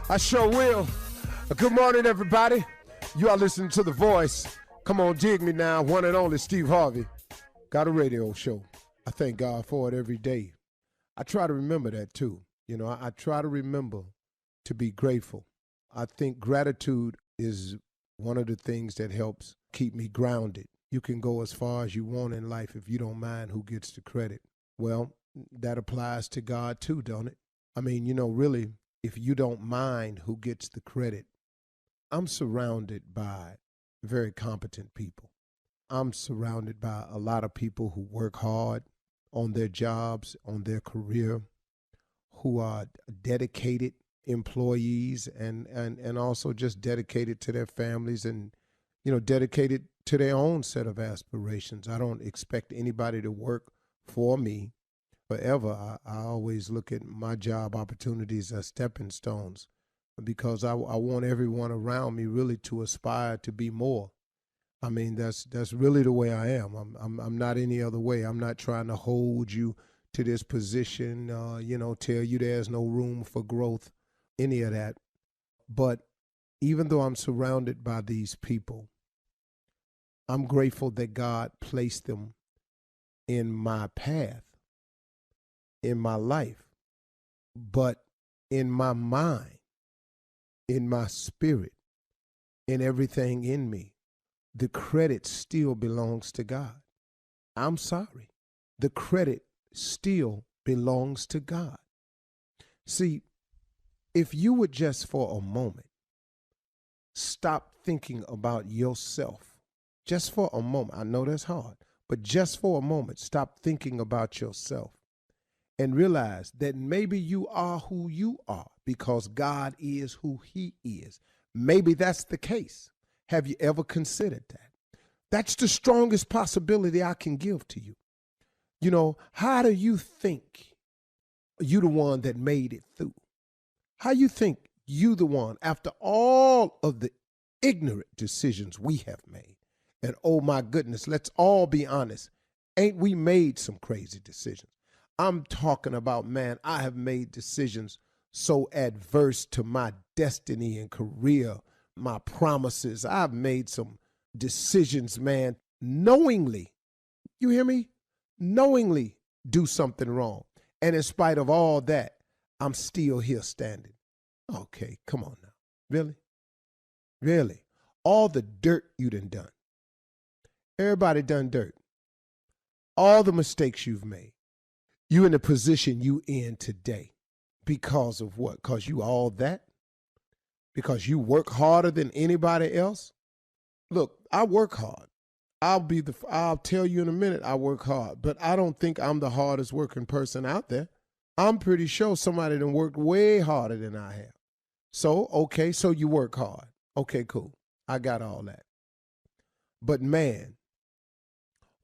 I sure will. Good morning, everybody. You are listening to The Voice. Come on, dig me now. One and only Steve Harvey. Got a radio show. I thank God for it every day. I try to remember that, too. You know, I try to remember to be grateful. I think gratitude is one of the things that helps keep me grounded. You can go as far as you want in life if you don't mind who gets the credit. Well, that applies to God, too, don't it? I mean, you know, really, if you don't mind who gets the credit, I'm surrounded by very competent people. I'm surrounded by a lot of people who work hard on their jobs, on their career, who are dedicated employees and also just dedicated to their families and, you know, dedicated to their own set of aspirations. I don't expect anybody to work for me forever. I always look at my job opportunities as stepping stones because I want everyone around me really to aspire to be more. I mean, that's really the way I am. I'm not any other way. I'm not trying to hold you to this position, tell you there's no room for growth, any of that. But even though I'm surrounded by these people, I'm grateful that God placed them in my path, in my life, but in my mind, in my spirit, in everything in me, the credit still belongs to God. I'm sorry. The credit still belongs to God. See, if you would just for a moment stop thinking about yourself, just for a moment, I know that's hard, but just for a moment, stop thinking about yourself and realize that maybe you are who you are because God is who he is. Maybe that's the case. Have you ever considered that? That's the strongest possibility I can give to you. You know, how do you think you the one that made it through? How you think you the one after all of the ignorant decisions we have made? And oh my goodness, let's all be honest. Ain't we made some crazy decisions? I'm talking about, man, I have made decisions so adverse to my destiny and career, my promises. I've made some decisions, man, knowingly, you hear me? Knowingly do something wrong. And in spite of all that, I'm still here standing. Okay, come on now. Really? Really? All the dirt you done. Everybody done dirt. All the mistakes you've made. You in the position you in today. Because of what? Because you all that? Because you work harder than anybody else? Look, I work hard. I'll tell you in a minute I work hard, but I don't think I'm the hardest working person out there. I'm pretty sure somebody done worked way harder than I have. So, okay, so you work hard. Okay, cool. I got all that. But man,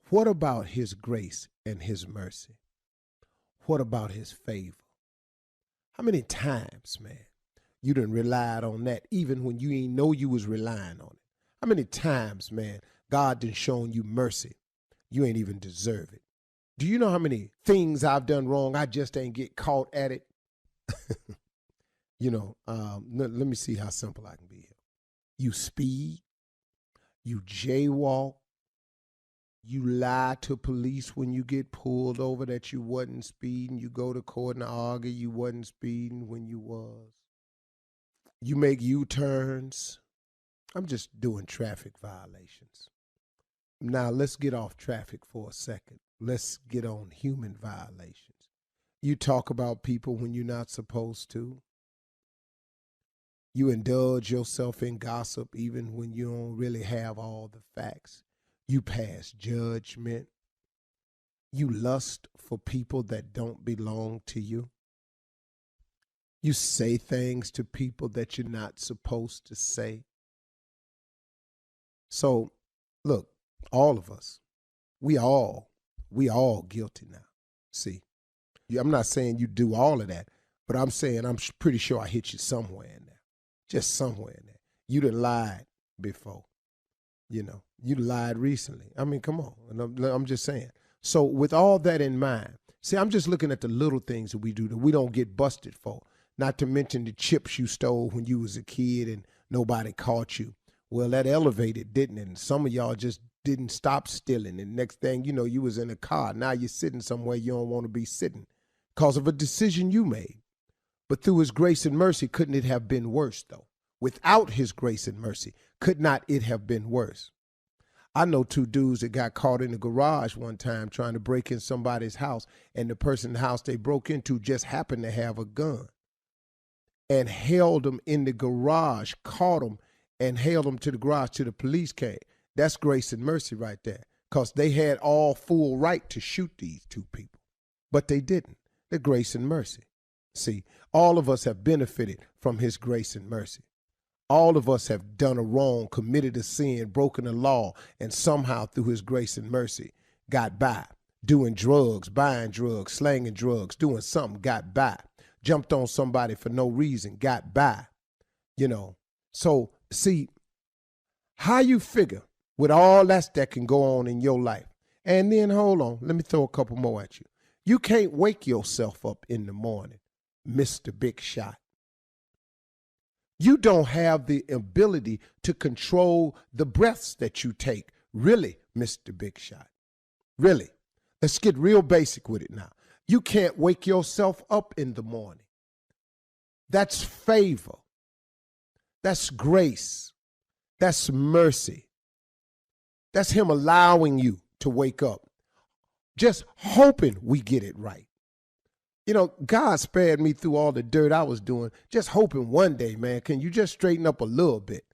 what about his grace and his mercy? What about his favor? How many times, man, you done relied on that even when you ain't know you was relying on it? How many times, man, God done shown you mercy? You ain't even deserve it. Do you know how many things I've done wrong? I just ain't get caught at it. Let me see how simple I can be here. You speed, you jaywalk, you lie to police when you get pulled over that you wasn't speeding. You go to court and argue you wasn't speeding when you was. You make U-turns. I'm just doing traffic violations. Now, let's get off traffic for a second. Let's get on human violations. You talk about people when you're not supposed to. You indulge yourself in gossip even when you don't really have all the facts. You pass judgment. You lust for people that don't belong to you. You say things to people that you're not supposed to say. So, look, all of us, we all guilty now. See, I'm not saying you do all of that, but I'm saying I'm pretty sure I hit you somewhere in there. Just somewhere in there. You done lied before. You know, you lied recently. I mean, come on. And I'm just saying. So with all that in mind, see, I'm just looking at the little things that we do that we don't get busted for. Not to mention the chips you stole when you was a kid and nobody caught you. Well, that elevated, didn't it? And some of y'all just didn't stop stealing. And next thing you know, you was in a car. Now you're sitting somewhere you don't want to be sitting because of a decision you made. But through his grace and mercy, couldn't it have been worse, though? Without his grace and mercy, could not it have been worse? I know two dudes that got caught in the garage one time trying to break in somebody's house, and the person in the house they broke into just happened to have a gun and held them in the garage, caught them, and held them to the garage till the police came. That's grace and mercy right there, because they had all full right to shoot these two people, but they didn't. The grace and mercy. See, all of us have benefited from his grace and mercy. All of us have done a wrong, committed a sin, broken a law, and somehow through his grace and mercy got by. Doing drugs, buying drugs, slanging drugs, doing something, got by. Jumped on somebody for no reason, got by. You know, so see, how you figure with all that can go on in your life. And then, hold on, let me throw a couple more at you. You can't wake yourself up in the morning, Mr. Big Shot. You don't have the ability to control the breaths that you take. Really, Mr. Big Shot. Really. Let's get real basic with it now. You can't wake yourself up in the morning. That's favor. That's grace. That's mercy. That's him allowing you to wake up. Just hoping we get it right. You know, God spared me through all the dirt I was doing, just hoping one day, man, can you just straighten up a little bit?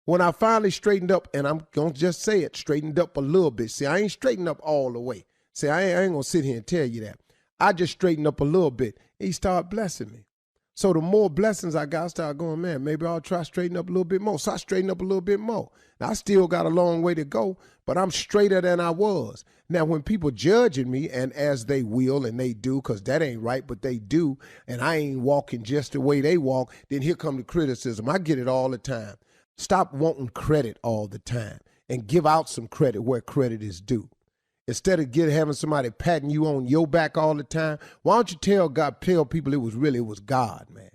When I finally straightened up, and I'm going to just say it, straightened up a little bit. See, I ain't straightened up all the way. See, I ain't going to sit here and tell you that. I just straightened up a little bit. He started blessing me. So the more blessings I got, I started going, man, maybe I'll try straighten up a little bit more. So I straightened up a little bit more. Now, I still got a long way to go, but I'm straighter than I was. Now, when people judging me, and as they will, and they do, because that ain't right, but they do, and I ain't walking just the way they walk, then here come the criticism. I get it all the time. Stop wanting credit all the time and give out some credit where credit is due. Instead of having somebody patting you on your back all the time, why don't you tell people it was God, man.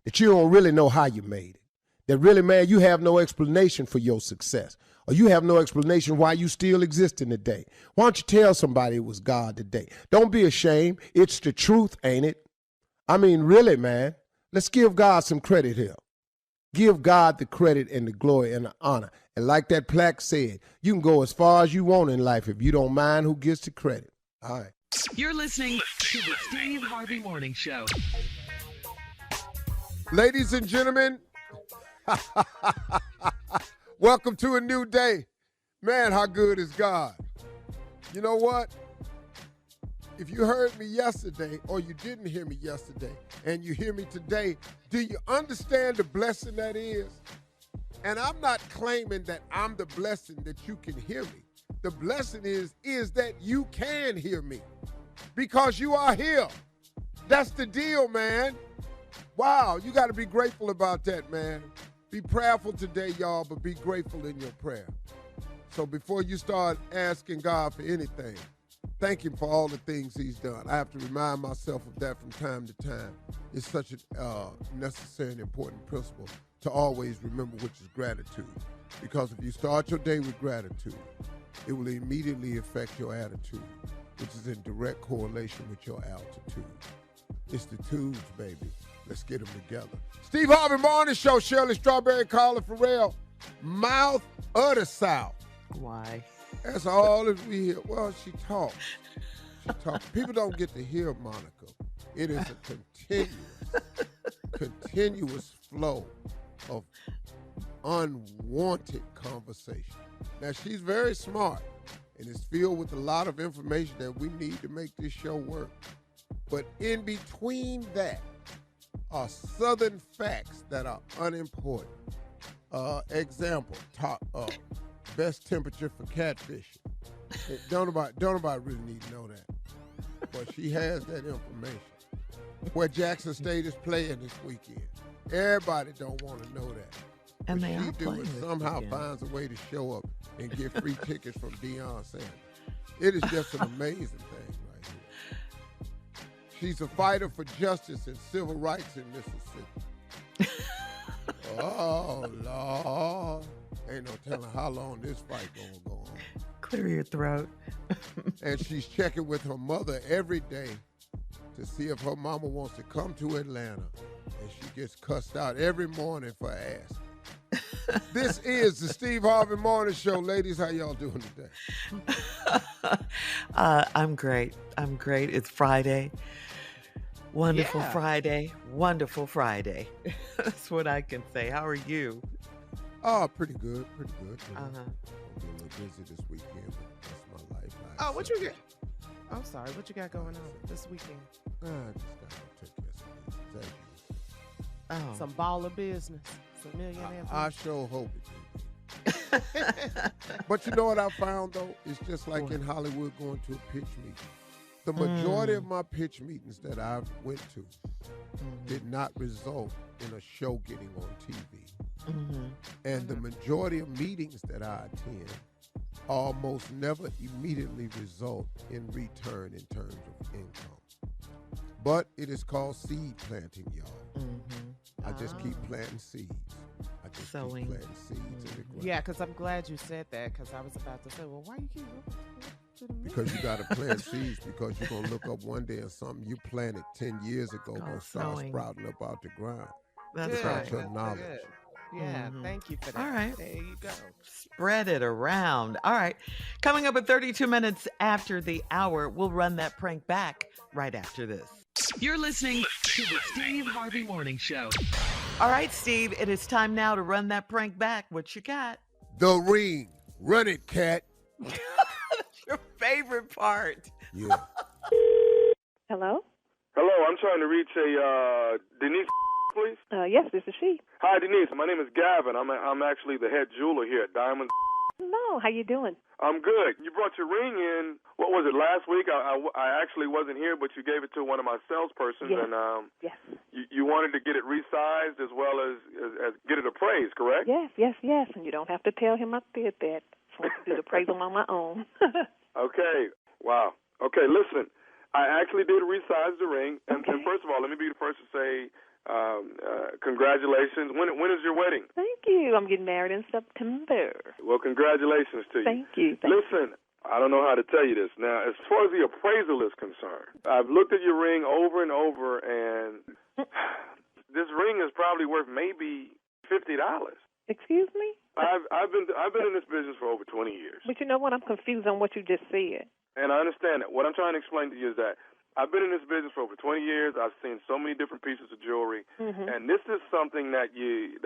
That you don't really know how you made it. That really, man, you have no explanation for your success. Or you have no explanation why you still exist in the day. Why don't you tell somebody it was God today? Don't be ashamed. It's the truth, ain't it? I mean, really, man. Let's give God some credit here. Give God the credit and the glory and the honor. And like that plaque said, you can go as far as you want in life if you don't mind who gets the credit. All right. You're listening to the Steve Harvey Morning Show. Ladies and gentlemen, welcome to a new day. Man, how good is God? You know what? If you heard me yesterday or you didn't hear me yesterday and you hear me today, do you understand the blessing that is? And I'm not claiming that I'm the blessing that you can hear me. The blessing is that you can hear me because you are here. That's the deal, man. Wow, you got to be grateful about that, man. Be prayerful today, y'all, but be grateful in your prayer. So before you start asking God for anything, thank him for all the things he's done. I have to remind myself of that from time to time. It's such a necessary and important principle to always remember, which is gratitude. Because if you start your day with gratitude, it will immediately affect your attitude, which is in direct correlation with your altitude. It's the tubes, baby. Let's get them together. Steve Harvey Morning Show, Shirley Strawberry, Carla Farrell, Mouth of the South. Why? That's all that we hear. Well, she talks. She talks. People don't get to hear Monica. It is a continuous flow of unwanted conversation. Now, she's very smart, and it's filled with a lot of information that we need to make this show work. But in between that are Southern facts that are unimportant. Example, best temperature for catfishing. Don't nobody really need to know that. But she has that information. Where Jackson State is playing this weekend. Everybody don't want to know that. And but they she are do playing it this somehow weekend. Finds a way to show up and get free tickets from Deion Sanders. It is just an amazing thing right here. She's a fighter for justice and civil rights in Mississippi. Oh, Lord. Ain't no telling how long this fight gonna go on. Clear your throat. And she's checking with her mother every day to see if her mama wants to come to Atlanta. And she gets cussed out every morning for asking. This is the Steve Harvey Morning Show. Ladies, how y'all doing today? I'm great. It's Friday. Wonderful Friday. Wonderful Friday. That's what I can say. How are you? Oh, pretty good. Pretty good. Uh-huh. I'm a little busy this weekend, but that's my life. Oh, what you got? I'm sorry. What you got going on this weekend? I just got to take care of some business. Oh. Some baller business. Some millionaire I sure hope it do. But you know what I found, though? It's just like in Hollywood going to a pitch meeting. The majority of my pitch meetings that I went to did not result in a show getting on TV. And the majority of meetings that I attend almost never immediately result in return in terms of income. But it is called seed planting, y'all. I just keep planting seeds. I just Sowing. keep planting seeds in the ground. Yeah, because I'm glad you said that, because I was about to say, well, why you keep looking to the Because you got to plant seeds, because you're going to look up one day and something you planted 10 years ago going to start sowing. sprouting up out the ground. That's Good. right. Your knowledge. Good. Yeah, thank you for that. All right. There you go. Spread it around. All right. Coming up at 32 minutes after the hour, we'll run that prank back right after this. You're listening to the Steve Harvey Morning Show. All right, Steve, it is time now to run that prank back. What you got? The ring. Run it, cat. That's your favorite part. Yeah. Hello? Hello, I'm trying to reach a Denise, please. Yes, this is she. Hi, Denise. My name is Gavin. I'm actually the head jeweler here at Diamond. Hello, how you doing? I'm good. You brought your ring in. What was it, last week? I actually wasn't here, but you gave it to one of my salespersons, Yes. and Yes. you wanted to get it resized as well as get it appraised, correct? Yes. And you don't have to tell him I did that. So I can do the appraisal on my own. Okay. Wow. Okay, listen. I actually did resize the ring, and first of all, let me be the first to say congratulations. When is your wedding? Thank you. I'm getting married in September. Well, congratulations to you. Thank you. Listen, I don't know how to tell you this. Now, as far as the appraisal is concerned, I've looked at your ring over and over, and this ring is probably worth maybe $50. Excuse me? I've been in this business for over 20 years. But you know what? I'm confused on what you just said. And I understand that. What I'm trying to explain to you is that I've been in this business for over 20 years. I've seen so many different pieces of jewelry, and this is something that you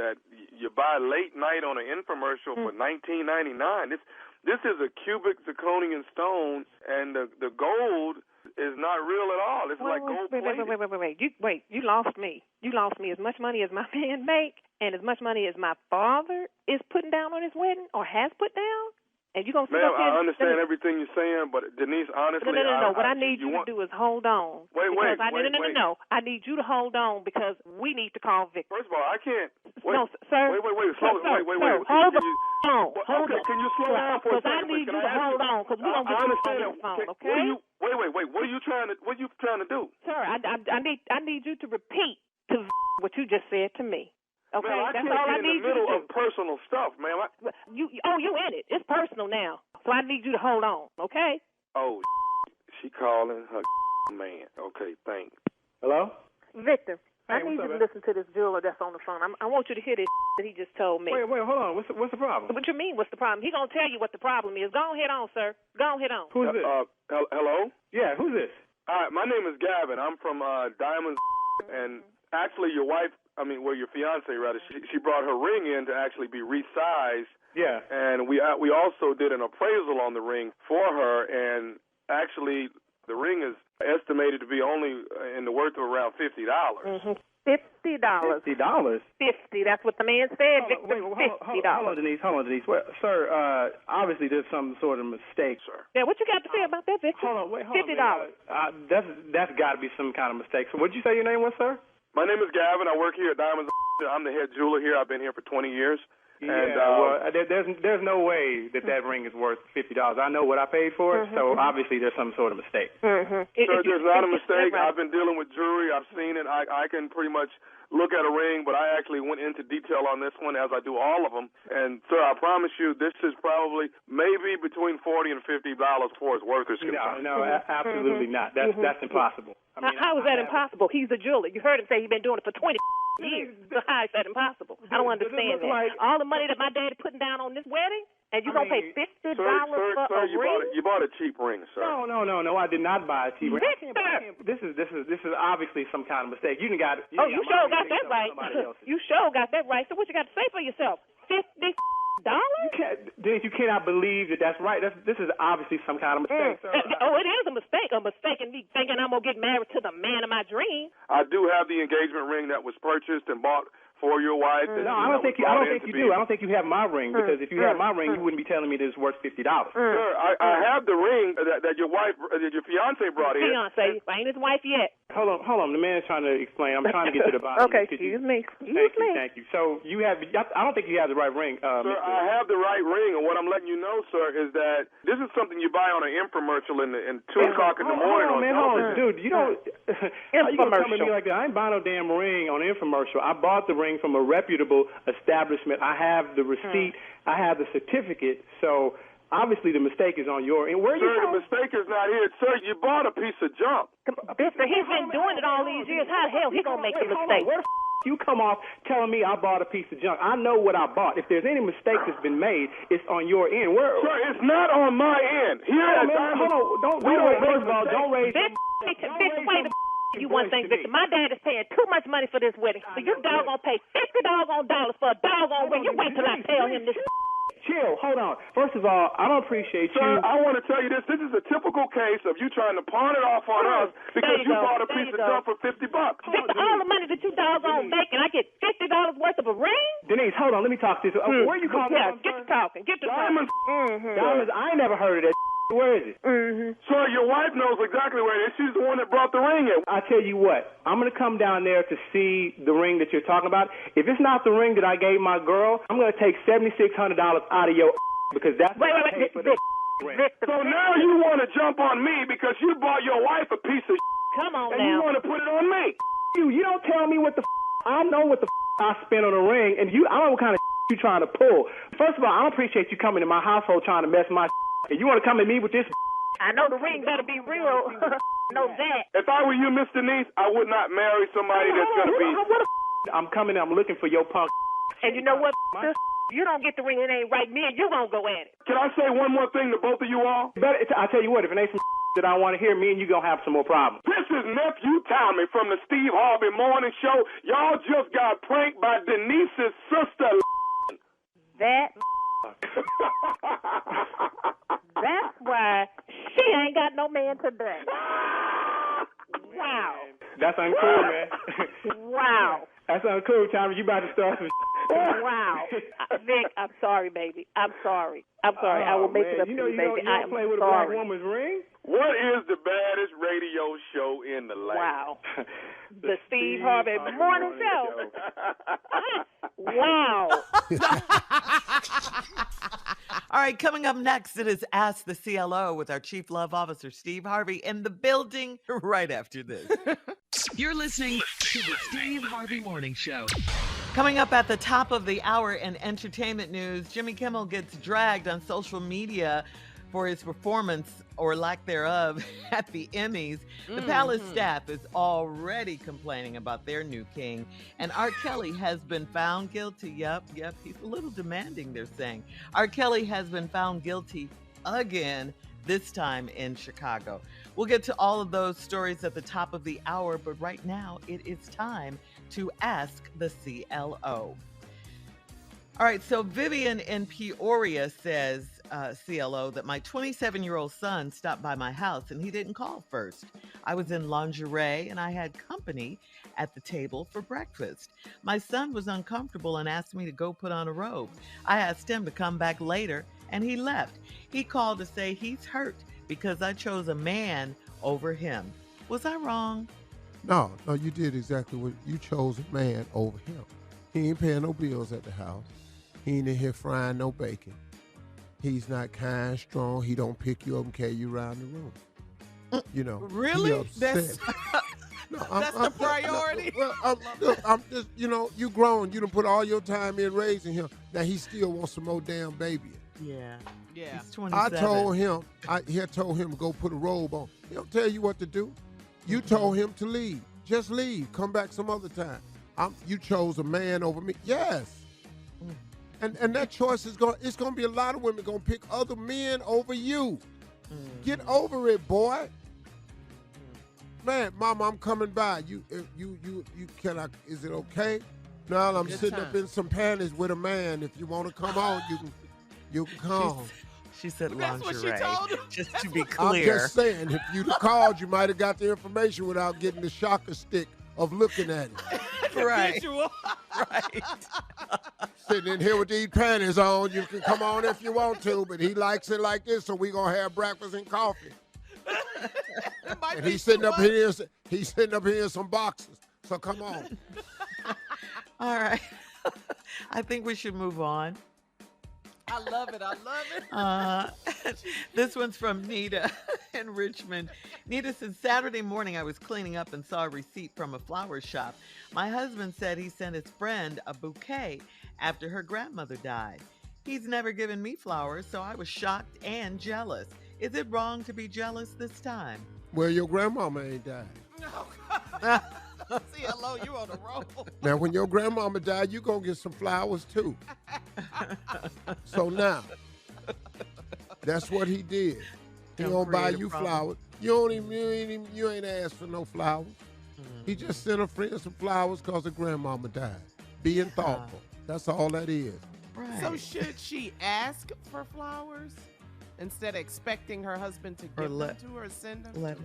buy late night on an infomercial for $19.99. This is a cubic zirconian stone, and the gold is not real at all. It's like gold plated. Wait. You lost me. You lost me. As much money as my man make, and as much money as my father is putting down on his wedding or has put down. And you gonna sit Ma'am, up here I understand everything you're saying, but Denise, honestly, No. What I need you to do is hold on. Wait. No. I need you to hold on because we need to call Victor. First of all, I can't. Wait, No, sir. Wait. Sir, hold on. Hold on. Can you slow down for a Because I second? need you to hold on because we're gonna get you on the phone, okay? Wait. What are you trying to do? Sir, I need you to repeat to what you just said to me. Okay, man, that's all I need in the middle you to do. of personal stuff, man. You in it. It's personal now. So I need you to hold on, okay? Oh, she calling her man. Okay, thanks. Hello? Victor, Hey, I need what's you up, to listen to this jeweler that's on the phone. I want you to hear this that he just told me. Wait, hold on. What's the problem? What you mean, what's the problem? He gonna tell you what the problem is. Go ahead on, sir. Go ahead on. Who's this? Hello? Yeah, who's this? Hi, my name is Gavin. I'm from Diamonds, and actually your wife, your fiance rather, she brought her ring in to actually be resized. Yeah. And we also did an appraisal on the ring for her, and actually the ring is estimated to be only in the worth of around $50. $50. $50? $50. That's what the man said. Victor, $50. Hold on, Denise. Well, sir, obviously there's some sort of mistake, sir. Yeah, what you got to say about that, Victor? Hold on. $50. That's got to be some kind of mistake. So what did you say your name was, sir? My name is Gavin. I work here at Diamonds. I'm the head jeweler here. I've been here for 20 years. And there's no way that ring is worth $50. I know what I paid for it, so obviously there's some sort of mistake. Sir, there's not a mistake. I've been dealing with jewelry. I've seen it. I can pretty much look at a ring, but I actually went into detail on this one, as I do all of them. And, sir, I promise you, this is probably maybe between $40 and $50 for its worth is concerned. No, absolutely not. That's impossible. I mean, how is that impossible? He's a jeweler. You heard him say he's been doing it for 20 years. So how is that impossible? I don't understand that. All the money that my daddy putting down on this wedding, and you're going to pay $50 for a ring? You bought a cheap ring, sir. No, I did not buy a cheap ring. This is obviously some kind of mistake. You got it. You sure got that right. You sure got that right. So what you got to say for yourself? $50? Denise, you cannot believe that's right. This is obviously some kind of mistake, sir. It is a mistake. A mistake in me thinking I'm going to get married to the man of my dream. I do have the engagement ring that was purchased and bought for your wife. No, I don't think you do. I don't think you have my ring, because if you had my ring, you wouldn't be telling me this is worth $50. Sir, I have the ring that your wife, that your fiance brought in. Fiance, ain't his wife yet. Hold on. The man is trying to explain. I'm trying to get to the bottom. Okay, excuse me. Thank you. So you have. I don't think you have the right ring. Sir, I have the right ring, and what I'm letting you know, sir, is that this is something you buy on an infomercial in 2 o'clock in the morning on television. Dude, you don't. How you gonna come at me like that? I ain't buying no damn ring on an infomercial. I bought the ring from a reputable establishment. I have the receipt. I have the certificate. So obviously the mistake is on your end. Where are you from? The mistake is not here. Sir, you bought a piece of junk. Mister, he's been doing it all these years. How the hell he gonna make the mistake? Where the you come off telling me I bought a piece of junk? I know what I bought. If there's any mistake that's been made, it's on your end. Sir, it's not on my end. Hold on. Don't raise. Wait you one thing, Victor. My dad is paying too much money for this wedding. So you doggone pay $50 for a doggone ring. You wait till I tell him this. Chill. Hold on. First of all, I don't appreciate you. Sir, I want to tell you this. This is a typical case of you trying to pawn it off on us because you bought a piece of junk for $50. Victor, all the money that you doggone make, and I get $50 worth of a ring? Denise, hold on. Let me talk to you. Where are you calling from? Get to talking. Diamonds. Diamonds. I ain't never heard of that. Where is it? Sir, your wife knows exactly where it is. She's the one that brought the ring in. I tell you what, I'm going to come down there to see the ring that you're talking about. If it's not the ring that I gave my girl, I'm going to take $7,600 out of your because that's what I paid for the ring. So now you want to jump on me because you bought your wife a piece of Come on and now. you want to put it on me. You don't tell me what the I know what the I spent on a ring, and I don't know what kind of you trying to pull. First of all, I don't appreciate you coming to my household trying to mess my and you want to come at me with this? I know the ring better be real. Know that. If I were you, Miss Denise, I would not marry somebody that's going to be... I'm coming, I'm looking for your punk. And you know what, you don't get the ring, it ain't right. Me and you gonna go at it. Can I say one more thing to both of you all? I tell you what, if it ain't some that I want to hear, me and you gonna have some more problems. This is Nephew Tommy from the Steve Harvey Morning Show. Y'all just got pranked by Denise's sister. That's why she ain't got no man today. Wow. That's uncool, man. Wow. That's uncool, Tommy. You about to start some Wow. Vic, I'm sorry, baby. I'm sorry. I will make it up to you, baby. You don't play with a black woman's ring? What is the baddest radio show in the land? Wow. The Steve Harvey Morning Show. Wow. All right, coming up next, it is Ask the CLO with our Chief Love Officer, Steve Harvey, in the building right after this. You're listening to the Steve Harvey Morning Show. Coming up at the top of the hour in entertainment news, Jimmy Kimmel gets dragged on social media for his performance, or lack thereof, at the Emmys. The Palace staff is already complaining about their new king. And R. Kelly has been found guilty. Yep, he's a little demanding, they're saying. R. Kelly has been found guilty again, this time in Chicago. We'll get to all of those stories at the top of the hour, but right now it is time to Ask the CLO. All right, so Vivian in Peoria says, CLO, that my 27-year-old son stopped by my house and he didn't call first. I was in lingerie and I had company at the table for breakfast. My son was uncomfortable and asked me to go put on a robe. I asked him to come back later and he left. He called to say he's hurt because I chose a man over him. Was I wrong? No, you did exactly what you chose, a man over him. He ain't paying no bills at the house. He ain't in here frying no bacon. He's not kind, strong. He don't pick you up and carry you around the room. You know, really? He upset. That's the priority. I'm just, you know, you grown. You done put all your time in raising him. Now he still wants some more damn baby. Yeah. He's 27. I told him to go put a robe on. He don't tell you what to do. You told him to leave. Just leave. Come back some other time. You chose a man over me. Yes. And that choice it's gonna be a lot of women gonna pick other men over you. Get over it, boy. Man, Mama, I'm coming by. You is it okay? No, I'm sitting up in some panties with a man. If you want to come on, you can come. She said That's lingerie. what she told him. Just to be clear. I'm just saying, if you'd have called, you might have got the information without getting the shocker stick of looking at it. Right. Right. Sitting in here with these panties on, you can come on if you want to, but he likes it like this, so we gonna have breakfast and coffee. And he's sitting up here in some boxes. So come on. All right. I think we should move on. I love it. This one's from Nita in Richmond. Nita said, Saturday morning I was cleaning up and saw a receipt from a flower shop. My husband said he sent his friend a bouquet after her grandmother died. He's never given me flowers, so I was shocked and jealous. Is it wrong to be jealous this time? Well, your grandmama ain't died. No. See, hello, you on the roll. Now, when your grandmama died, you gonna get some flowers too. So now, that's what he did. He gonna buy you flowers. You ain't asked for no flowers. He just sent a friend some flowers because her grandmama died. Being thoughtful. That's all that is. Right. So should she ask for flowers instead of expecting her husband to give them to her or send them?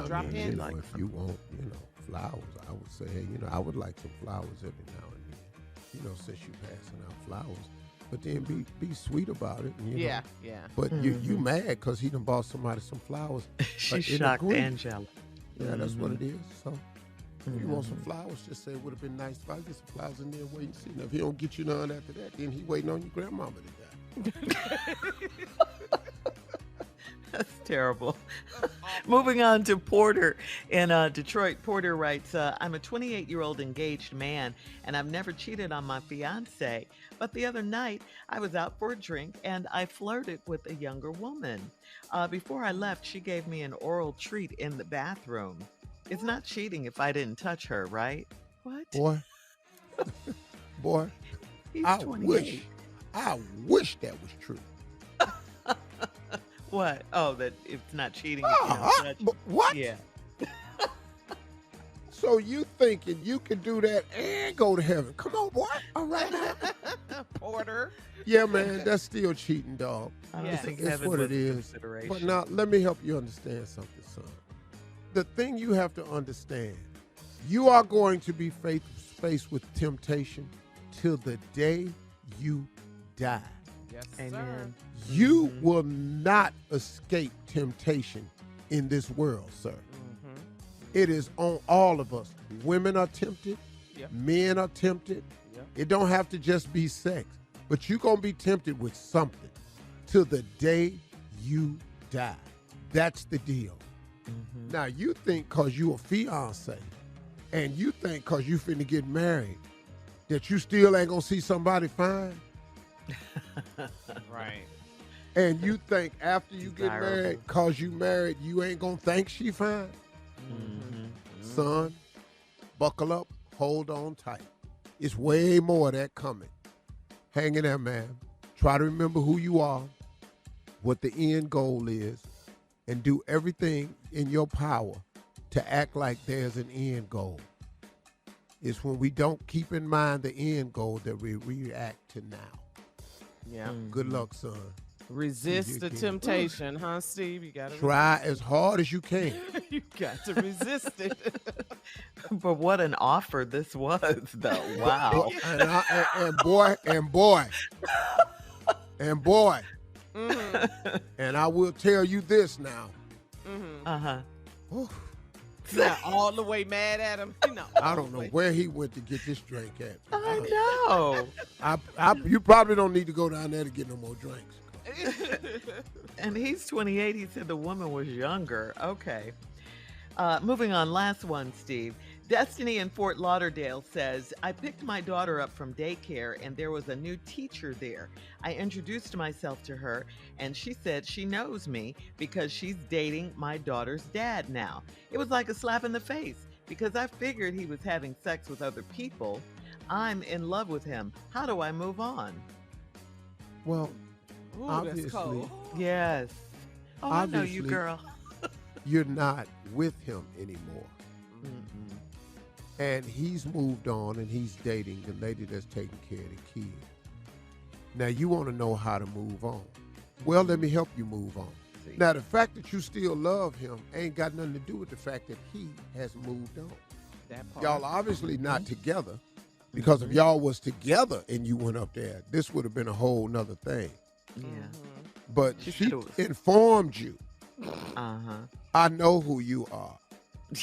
Drop in. Like if you want, flowers, I would say, hey, I would like some flowers every now and then. Since you passing out flowers. But then be sweet about it. Yeah. But you mad because he done bought somebody some flowers. She's shocked and jealous. Yeah, that's what it is. So if you want some flowers, just say it would have been nice if I get some flowers in there waiting. See, now if he don't get you none after that, then he waiting on your grandmama to die. That's terrible. Moving on to Porter in Detroit. Porter writes, I'm a 28-year-old engaged man, and I've never cheated on my fiance. But the other night, I was out for a drink, and I flirted with a younger woman. Before I left, she gave me an oral treat in the bathroom. It's not cheating if I didn't touch her, right? What? Boy, He's I 28. wish that was true. What? Oh, that it's not cheating if you don't touch. But what? Yeah. So you thinking you can do that and go to heaven? Come on, boy. All right now. Porter. Yeah, man, that's still cheating, dog. I don't think That's heaven what was it a is. consideration. But now, let me help you understand something, son. The thing you have to understand, you are going to be faced with temptation till the day you die. Yes, Amen. You will not escape temptation in this world, sir. It is on all of us. Women are tempted. Yep. Men are tempted. Yep. It don't have to just be sex. But you're going to be tempted with something till the day you die. That's the deal. Now, you think because you a fiance and you think because you finna get married that you still ain't going to see somebody fine? Right. And you think after you get married, because you married, you ain't going to think she fine? Son, buckle up, hold on tight. It's way more of that coming. Hang in there, man. Try to remember who you are, what the end goal is, and do everything in your power to act like there's an end goal. It's when we don't keep in mind the end goal that we react to now. Yeah. Good luck, son. Resist the temptation, huh, Steve? You gotta try as hard as you can. You got to resist it. But what an offer this was, though. Wow. And boy. And I will tell you this now. Not all the way mad at him. I don't know where he went to get this drink at. I know. You probably don't need to go down there to get no more drinks. And he's 28. He said the woman was younger. Okay. Moving on, last one, Steve. Destiny in Fort Lauderdale says, I picked my daughter up from daycare and there was a new teacher there. I introduced myself to her and she said she knows me because she's dating my daughter's dad now. It was like a slap in the face because I figured he was having sex with other people. I'm in love with him. How do I move on? Well, Ooh, obviously, that's cold. Yes. Oh, I know you, girl. You're not with him anymore. Mm-mm. And he's moved on and he's dating the lady that's taking care of the kid. Now, you want to know how to move on. Well, let me help you move on. See? Now, the fact that you still love him ain't got nothing to do with the fact that he has moved on. That part. Y'all obviously not together, because if y'all was together and you went up there, this would have been a whole nother thing. Yeah. But She she said it was- informed you, Uh-huh. I know who you are.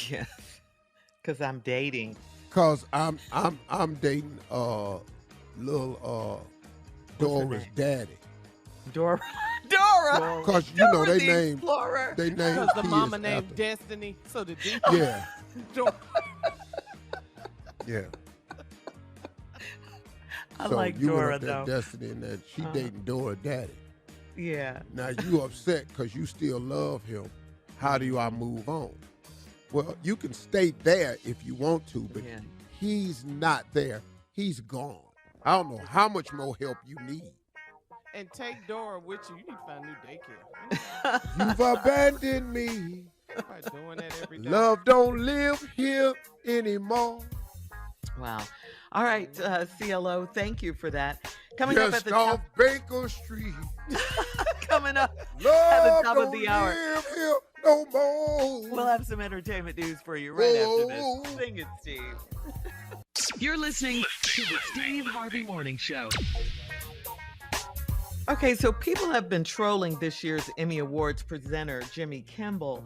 Yes. Because I'm dating. Cause I'm dating little Dora's name? daddy. Dora. Dora. Cause you know Dora they the name Explorer. they name Because the kids mama named after. Destiny, so the D. Yeah, yeah. I So like you Dora, went up though. there, Destiny, and that she dating Dora daddy. Yeah. Now you upset because you still love him. How do I move on? Well, you can stay there if you want to, but Yeah. he's not there. He's gone. I don't know how much more help you need. And take Dora with you. You need to find a new daycare. You've abandoned me. By doing that every day. Love don't live here anymore. Wow. All right, CLO, thank you for that. Coming up at Just the off top, Baker Street. coming up Love at the top of don't the hour. live here no more. We'll have some entertainment news for you right after Whoa. this. Sing it, Steve. You're listening to the Steve Harvey Morning Show. Okay, so people have been trolling this year's Emmy Awards presenter, Jimmy Kimmel,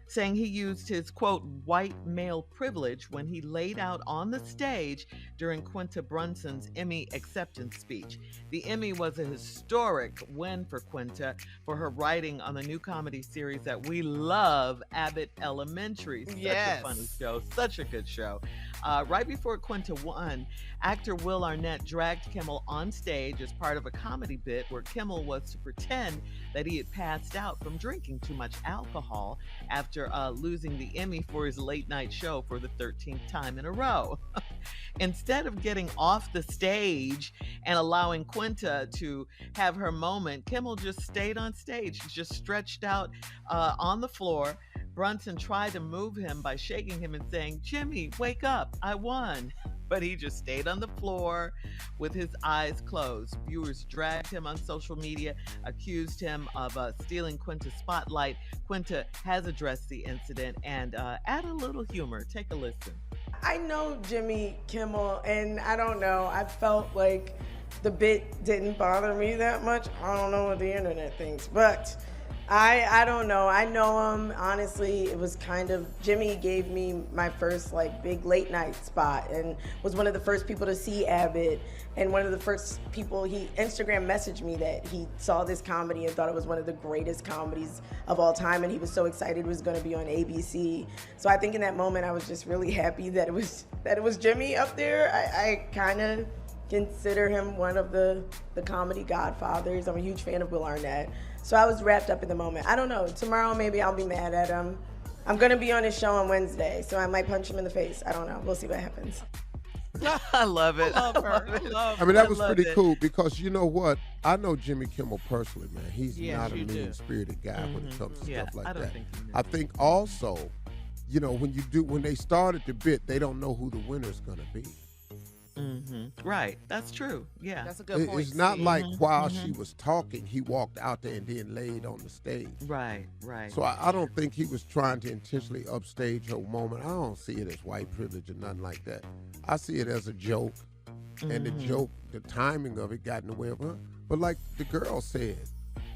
saying he used his, quote, white male privilege when he laid out on the stage during Quinta Brunson's Emmy acceptance speech. The Emmy was a historic win for Quinta for her writing on the new comedy series that we love, Abbott Elementary. Such Yes. a funny show, such a good show. Right before Quinta won, actor Will Arnett dragged Kimmel on stage as part of a comedy bit where Kimmel was to pretend that he had passed out from drinking too much alcohol after losing the Emmy for his late night show for the 13th time in a row. Instead of getting off the stage and allowing Quinta to have her moment, Kimmel just stayed on stage, just stretched out on the floor. Brunson tried to move him by shaking him and saying, "Jimmy, wake up, I won." But he just stayed on the floor with his eyes closed. Viewers dragged him on social media, accused him of stealing Quinta's spotlight. Quinta has addressed the incident and add a little humor. Take a listen. I know Jimmy Kimmel, and I don't know, I felt like the bit didn't bother me that much. I don't know what the internet thinks, but I don't know. I know him. Honestly, it was kind of, Jimmy gave me my first like big late night spot and was one of the first people to see Abbott, and one of the first people, he Instagram messaged me that he saw this comedy and thought it was one of the greatest comedies of all time, and he was so excited it was going to be on ABC. So I think in that moment I was just really happy that it was Jimmy up there. I kind of consider him one of the comedy godfathers. I'm a huge fan of Will Arnett. So I was wrapped up in the moment. I don't know. Tomorrow maybe I'll be mad at him. I'm going to be on his show on Wednesday, so I might punch him in the face. I don't know. We'll see what happens. I love it. Love her. Love I mean, that was love pretty it. cool because you know what? I know Jimmy Kimmel personally, man. He's Yes, not a you do. mean-spirited guy when it comes to Yeah, stuff like I don't that. think he I think also, you know, when they started the bit, they don't know who the winner's going to be. Right. That's true. Yeah. That's a good point. It's not Steve. like while she was talking, he walked out there and then laid on the stage. Right. Right. So I don't think he was trying to intentionally upstage her moment. I don't see it as white privilege or nothing like that. I see it as a joke. And the joke, the timing of it got in the way of her. But like the girl said,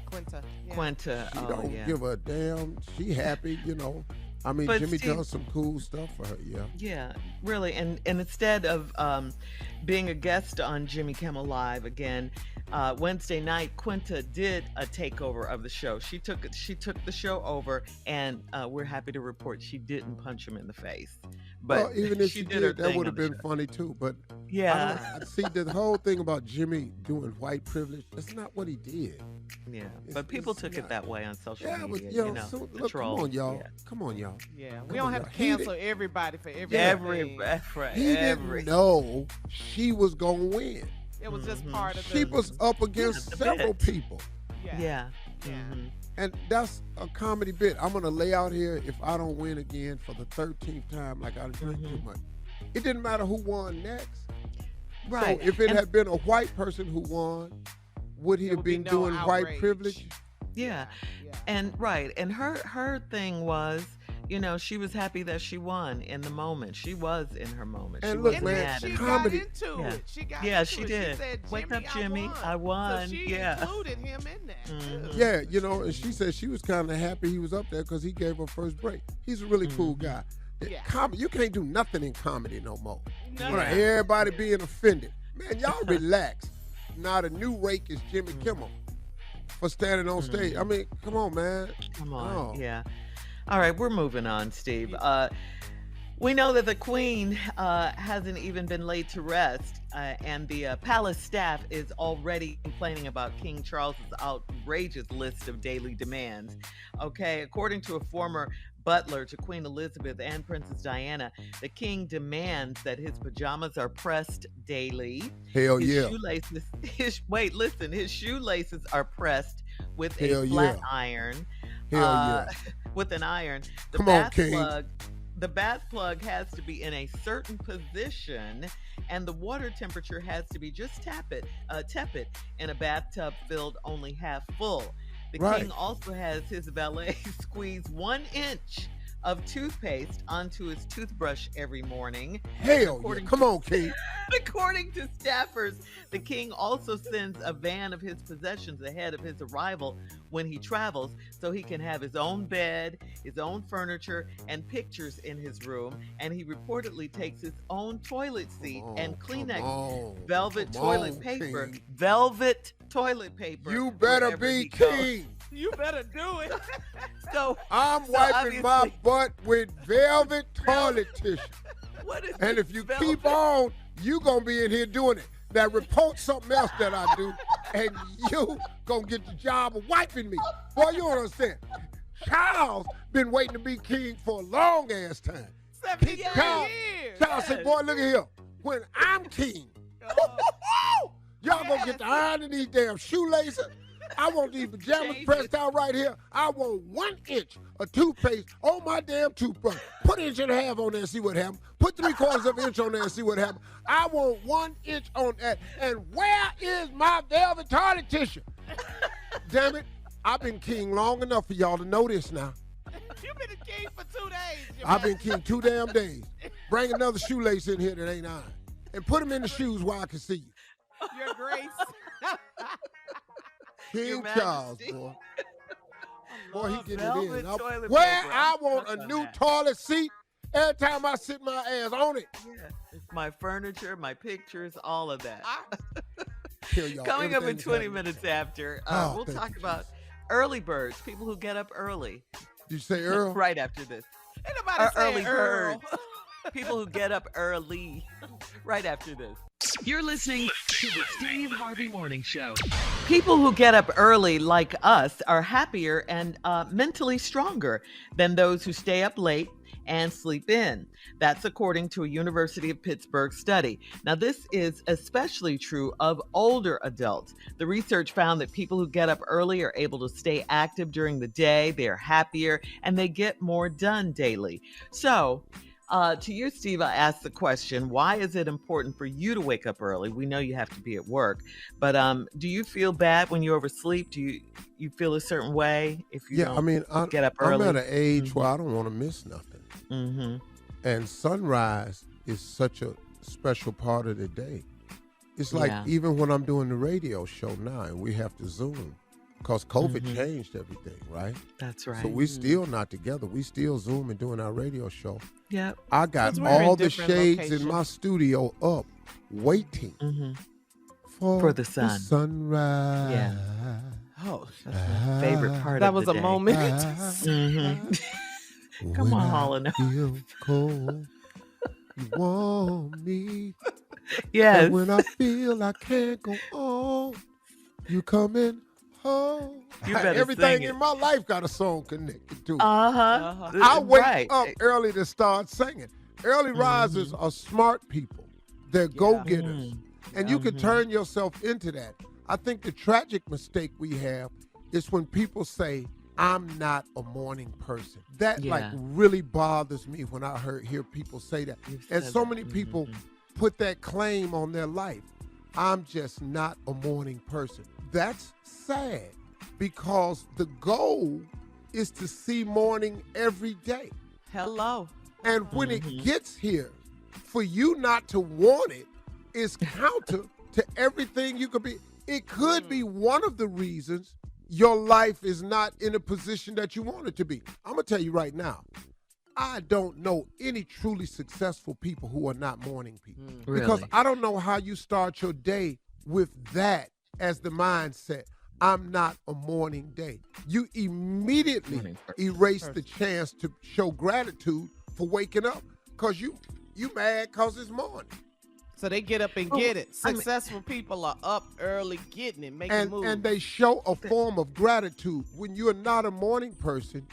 Quinta. Yeah. Quinta. she Oh, don't yeah. give a damn. She happy, you know. I mean, But Jimmy Steve, does some cool stuff for her, yeah. Yeah, really. And instead of being a guest on Jimmy Kimmel Live again, Wednesday night, Quinta did a takeover of the show. She took the show over, and we're happy to report she didn't punch him in the face. But well, even if she she did her did, that thing would on have the been show. funny too. But Yeah. I see the whole thing about Jimmy doing white privilege. That's not what he did. Yeah, It's- but people it's took not. it that way on social Yeah, but media. so, the look, trolls. come on, y'all. Yeah. Come on, y'all. Yeah, we Come don't on, have to y'all. cancel everybody for everything. He didn't know she was gonna win. It was just part of She the. was up against the several bit. people. Yeah. Yeah. Mhm. And that's a comedy bit. I'm gonna lay out here if I don't win again for the 13th time, like I drank too much. It didn't matter who won next. Right. So if it And- had been a white person who won, would he There have would be been no doing white outrage. privilege? Yeah. Yeah. And and her thing was, she was happy that she won in the moment. She was in her moment. And she look, wasn't man, mad She at comedy- got into Yeah. it. She got Yeah, into she it. did. She said, Wake up, Jimmy. I I won. So she Yeah. included him in that. Mhm. too. Yeah, and she said she was kind of happy he was up there because he gave her first break. He's a really cool guy. Yeah. You can't do nothing in comedy no more. No. Right, everybody being offended. Man, y'all relax. Now the new rake is Jimmy Kimmel for standing on stage. I mean, come on, man. Come on. Oh. Yeah. All right, we're moving on, Steve. We know that the Queen hasn't even been laid to rest, and the palace staff is already complaining about King Charles's outrageous list of daily demands. Okay, according to a former butler to Queen Elizabeth and Princess Diana, the king demands that his pajamas are pressed daily. Hell His yeah. shoelaces, his shoelaces are pressed with Hell a flat yeah. iron. Hell yeah. With an iron. The Come on, bath King. the bath plug has to be in a certain position, and the water temperature has to be just tepid in a bathtub filled only half full. The Right. king also has his valet squeeze 1 inch of toothpaste onto his toothbrush every morning. Hell yeah. According Come on, King. According to staffers, the king also sends a van of his possessions ahead of his arrival when he travels, so he can have his own bed, his own furniture, and pictures in his room. And he reportedly takes his own toilet seat and Kleenex, velvet toilet paper, King. velvet toilet paper. You better wherever be he goes. king. You better do it. So I'm so wiping my obviously- butt with velvet toilet tissue. What is And this if you velvet? keep on, you gonna be in here doing it. Now report something else that I do, and you gonna get the job of wiping me. Boy, you don't understand. Charles been waiting to be king for a long ass time. 73 Charles, years. Charles said, boy, look at here. When I'm king, y'all gonna get the iron in these damn shoelaces. I want these pajamas Change pressed it. out right here. I want 1 inch of toothpaste on my damn toothbrush. Put 1.5 inches on there and see what happens. Put 3/4 of an inch on there and see what happens. I want 1 inch on that. And where is my velvet toilet tissue? Damn it. I've been king long enough for y'all to know this now. You've been a king for 2 days. I've been king 2 damn days. Bring another shoelace in here that ain't iron. And put them in the shoes where I can see you. Your Grace. King Your Charles, Majesty. boy. Boy, he getting it Velvet in. toilet Where paper. I want Work a on new that. toilet seat every time I sit my ass on it. Yeah. My furniture, my pictures, all of that. Kill y'all. Coming up in Everything's 20 happening. minutes after, Oh, we'll thank talk you, about early birds, people who get up early. Did you say Earl? Right after this. Ain't nobody Or saying early Earl. birds. People who get up early. Right after this. You're listening to the Steve Harvey Morning Show. People who get up early, like us, are happier and mentally stronger than those who stay up late and sleep in. That's according to a University of Pittsburgh study. Now, this is especially true of older adults. The research found that people who get up early are able to stay active during the day, they are happier, and they get more done daily. So, to you, Steve, I asked the question, why is it important for you to wake up early? We know you have to be at work, but do you feel bad when you oversleep? Do you feel a certain way if you Yeah, don't I mean, get up I'm early? at an age where I don't want to miss nothing. Mm-hmm. And sunrise is such a special part of the day. It's like Yeah. even when I'm doing the radio show now and we have to Zoom, because COVID changed everything, right? That's right. So we still not together. We still Zoom and doing our radio show. Yep. I got all the shades in my studio up, waiting for the sun. Sunrise. Yeah. Oh, that's my favorite part that of was the a day. moment. Come on, When I Hall & feel cold, you want me. Yes. And when I feel I can't go on, you coming home. You better Everything sing it. in my life got a song connected to it. Uh-huh. I wake Right. up early to start singing. Early risers are smart people. They're go-getters. And you can turn yourself into that. I think the tragic mistake we have is when people say, I'm not a morning person. That really bothers me when I hear people say that. And so many people put that claim on their life. I'm just not a morning person. That's sad because the goal is to see morning every day. Hello. And when it gets here, for you not to want it is counter to everything you could be. It could be one of the reasons your life is not in a position that you want it to be. I'm going to tell you right now, I don't know any truly successful people who are not morning people. Because I don't know how you start your day with that as the mindset. I'm not a morning day. You immediately erase the chance to show gratitude for waking up because you mad because it's morning. So they get up and get it. Successful people are up early getting it, making moves. And they show a form of gratitude. When you're not a morning person,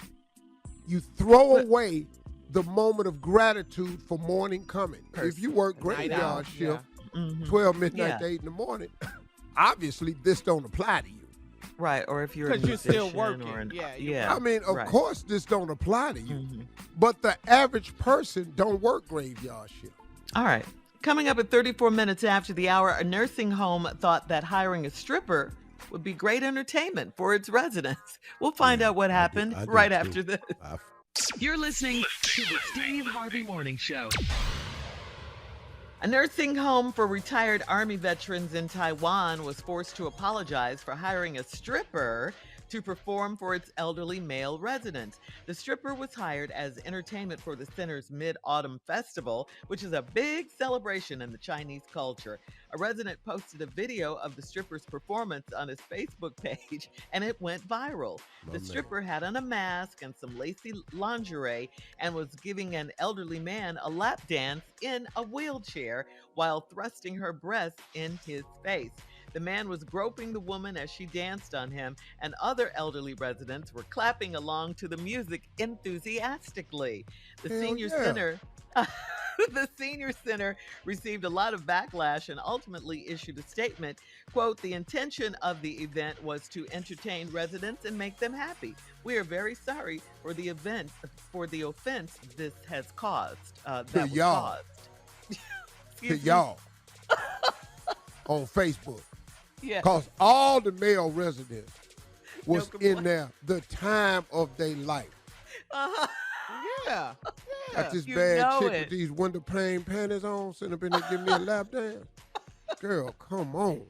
you throw away the moment of gratitude for morning coming. If you work graveyard shift, 12 midnight to 8 in the morning, obviously this don't apply to you. Right, or if you're because you're still working. I mean, of course this don't apply to you. But the average person don't work graveyard shift. All right. Coming up at 34 minutes after the hour, a nursing home thought that hiring a stripper would be great entertainment for its residents. We'll find out what happened right after this. You're listening to the Steve Harvey Morning Show. A nursing home for retired Army veterans in Taiwan was forced to apologize for hiring a stripper to perform for its elderly male residents. The stripper was hired as entertainment for the center's Mid-Autumn Festival, which is a big celebration in the Chinese culture. A resident posted a video of the stripper's performance on his Facebook page, and it went viral. The stripper had on a mask and some lacy lingerie and was giving an elderly man a lap dance in a wheelchair while thrusting her breasts in his face. The man was groping the woman as she danced on him, and other elderly residents were clapping along to the music enthusiastically. The senior center received a lot of backlash and ultimately issued a statement. Quote, "The intention of the event was to entertain residents and make them happy. We are very sorry for the offense this has caused." To y'all on Facebook. Yeah. Because all the male residents was in there the time of their life. Yeah. Got this bad chick with these window pane panties on, sitting up in there giving me a lap dance. Girl, come on.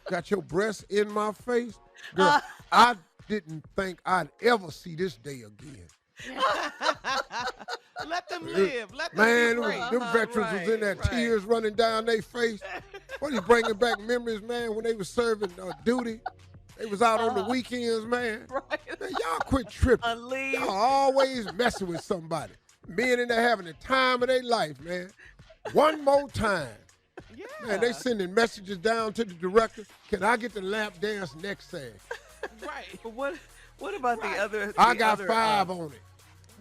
Got your breasts in my face? Girl, I didn't think I'd ever see this day again. Let them live. Let them be free. Them veterans was in there, tears running down their face. What he's bringing back memories, man, when they was serving duty. They was out on the weekends, man. Man, y'all quit tripping. Y'all always messing with somebody. Men in there having the time of their life, man. One more time. Yeah. Man, they sending messages down to the director. Can I get the lap dance next Saturday? Right. But what about the other? I got 5 on it.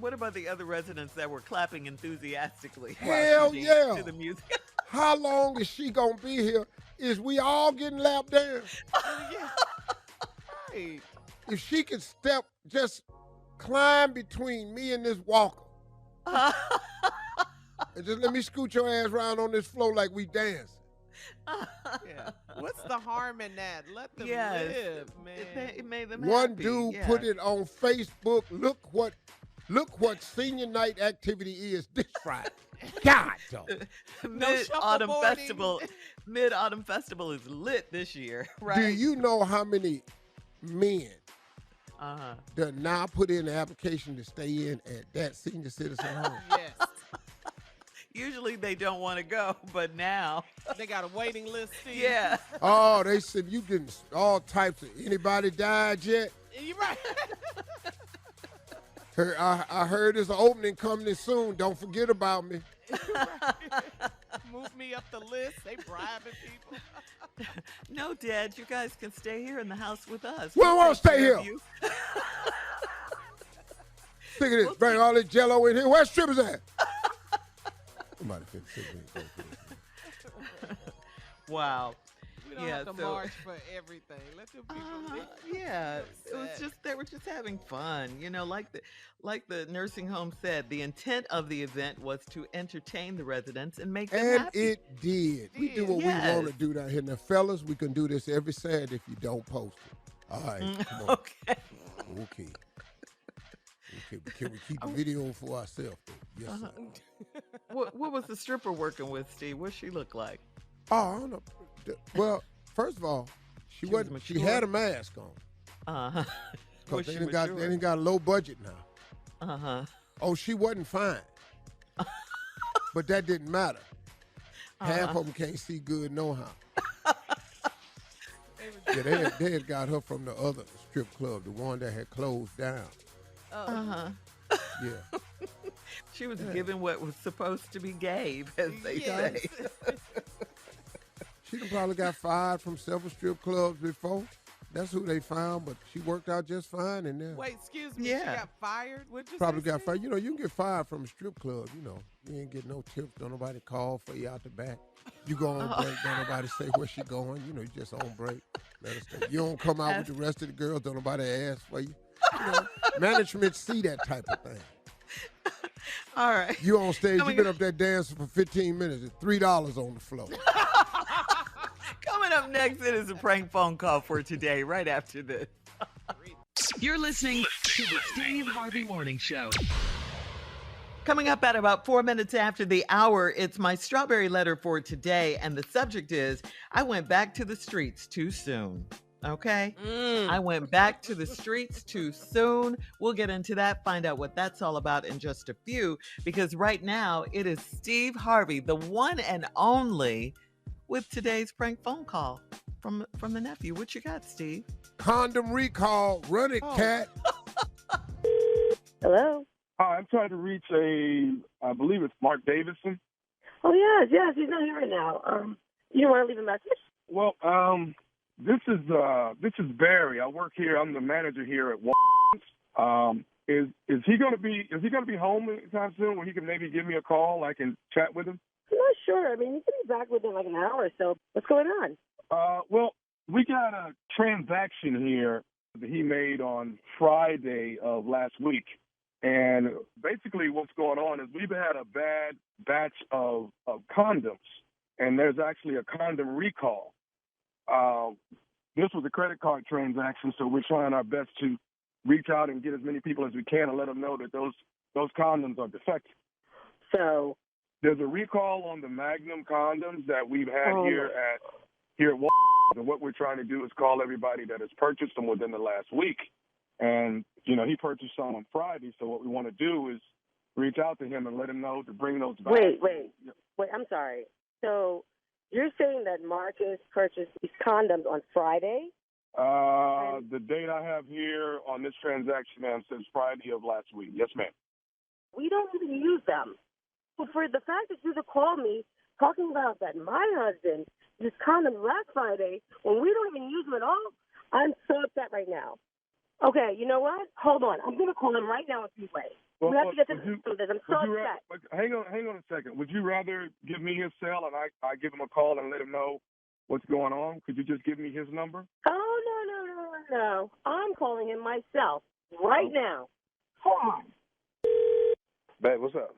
What about the other residents that were clapping enthusiastically? Hell yeah. To the music. How long is she going to be here? Is we all getting lap dance? Yeah. Right. If she could just climb between me and this walker. And just let me scoot your ass around on this floor like we dancing. Yeah. What's the harm in that? Let them live, man. It made them One happy. dude put it on Facebook. Look what senior night activity is this Friday. God, dog. Mid-Autumn Festival is lit this year, right? Do you know how many men that now put in the application to stay in at that senior citizen home. Yes. Usually they don't want to go, but now They got a waiting list, Steve. yeah. Oh, they said you getting all types of. Anybody died yet? You're right. I heard there's an opening coming soon. Don't forget about me. Move me up the list. They bribing people. No, Dad, you guys can stay here in the house with us. We don't want to take stay care here. of you. Look at this. Bring all this jello in here. Where's strippers at? Somebody finna Wow. We don't have to march for everything. Let them people yeah, it was just they were just having fun, like the nursing home said. The intent of the event was to entertain the residents and make them happy. And it did. We do what we want to do down here. Now, fellas, we can do this every Saturday if you don't post it. All right, come on. Okay. But can we keep the video for ourselves? Yes, sir. What was the stripper working with, Steve? What she look like? Oh, I don't know. Well, first of all, she wasn't. She had a mask on. Because they didn't got a low budget now. Oh, she wasn't fine. But that didn't matter. Half of them can't see good no how. Yeah, they had got her from the other strip club, the one that had closed down. Yeah. She was given what was supposed to be gave, as they say. She done probably got fired from several strip clubs before. That's who they found, but she worked out just fine in there. Wait, excuse me. Yeah. She got fired? What'd you probably say, got fired. You can get fired from a strip club, You ain't get no tips. Don't nobody call for you out the back. You go on break. Don't nobody say where she going. You just on break. Let her stay. You don't come out with the rest of the girls. Don't nobody ask for you. Management see that type of thing. All right. You on stage, you been up there dancing for 15 minutes at $3 on the floor. Coming up next, it is a prank phone call for today, right after this. You're listening to the Steve Harvey Morning Show. Coming up at about 4 minutes after the hour, it's my strawberry letter for today, and the subject is, I went back to the streets too soon. Okay? I went back to the streets too soon. We'll get into that, find out what that's all about in just a few, because right now it is Steve Harvey, the one and only, with today's prank phone call from the nephew. What you got, Steve? Condom recall. Run it, cat. Hello? Hi, I'm trying to reach I believe it's Mark Davidson. Oh, yes. He's not here right now. You don't want to leave a message? Well, this is Barry. I work here. I'm the manager here at Walgreens. Is he going to be home anytime soon where he can maybe give me a call? I can chat with him? I'm not sure. I mean, he can be back within like an hour or so. What's going on? Well, we got a transaction here that he made on Friday of last week. And basically what's going on is we've had a bad batch of condoms, and there's actually a condom recall. This was a credit card transaction, so we're trying our best to reach out and get as many people as we can and let them know that those condoms are defective. So there's a recall on the Magnum condoms that we've had here at Walgreens, and what we're trying to do is call everybody that has purchased them within the last week. And, he purchased some on Friday, so what we want to do is reach out to him and let him know to bring those back. Wait, I'm sorry. So you're saying that Marcus purchased these condoms on Friday? The date I have here on this transaction, ma'am, says Friday of last week. Yes, ma'am. We don't even use them. But for the fact that you just called me talking about that my husband used condoms last Friday when we don't even use them at all, I'm so upset right now. Okay, you know what? Hold on. I'm going to call him right now in 3 ways. We have to get this through this. I'm so upset. Hang on a second. Would you rather give me his cell and I give him a call and let him know what's going on? Could you just give me his number? Oh, no. I'm calling him myself right now. Hold on. Babe, what's up?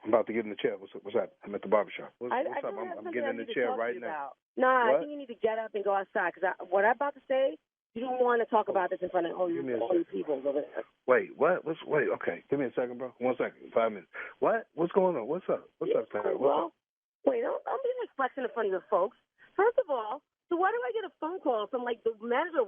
I'm about to get in the chair. What's up? I'm at the barbershop. What's up? I'm getting in the chair right now. Nah, I think you need to get up and go outside because what I'm about to say, you don't want to talk about this in front of all your people over there. Wait, what? Wait, okay. Give me a second, bro. 1 second. 5 minutes. What? What's going on? What's up? What's up, Sarah? Wait, don't be like flexing in front of your folks. First of all, so why do I get a phone call from like the manager of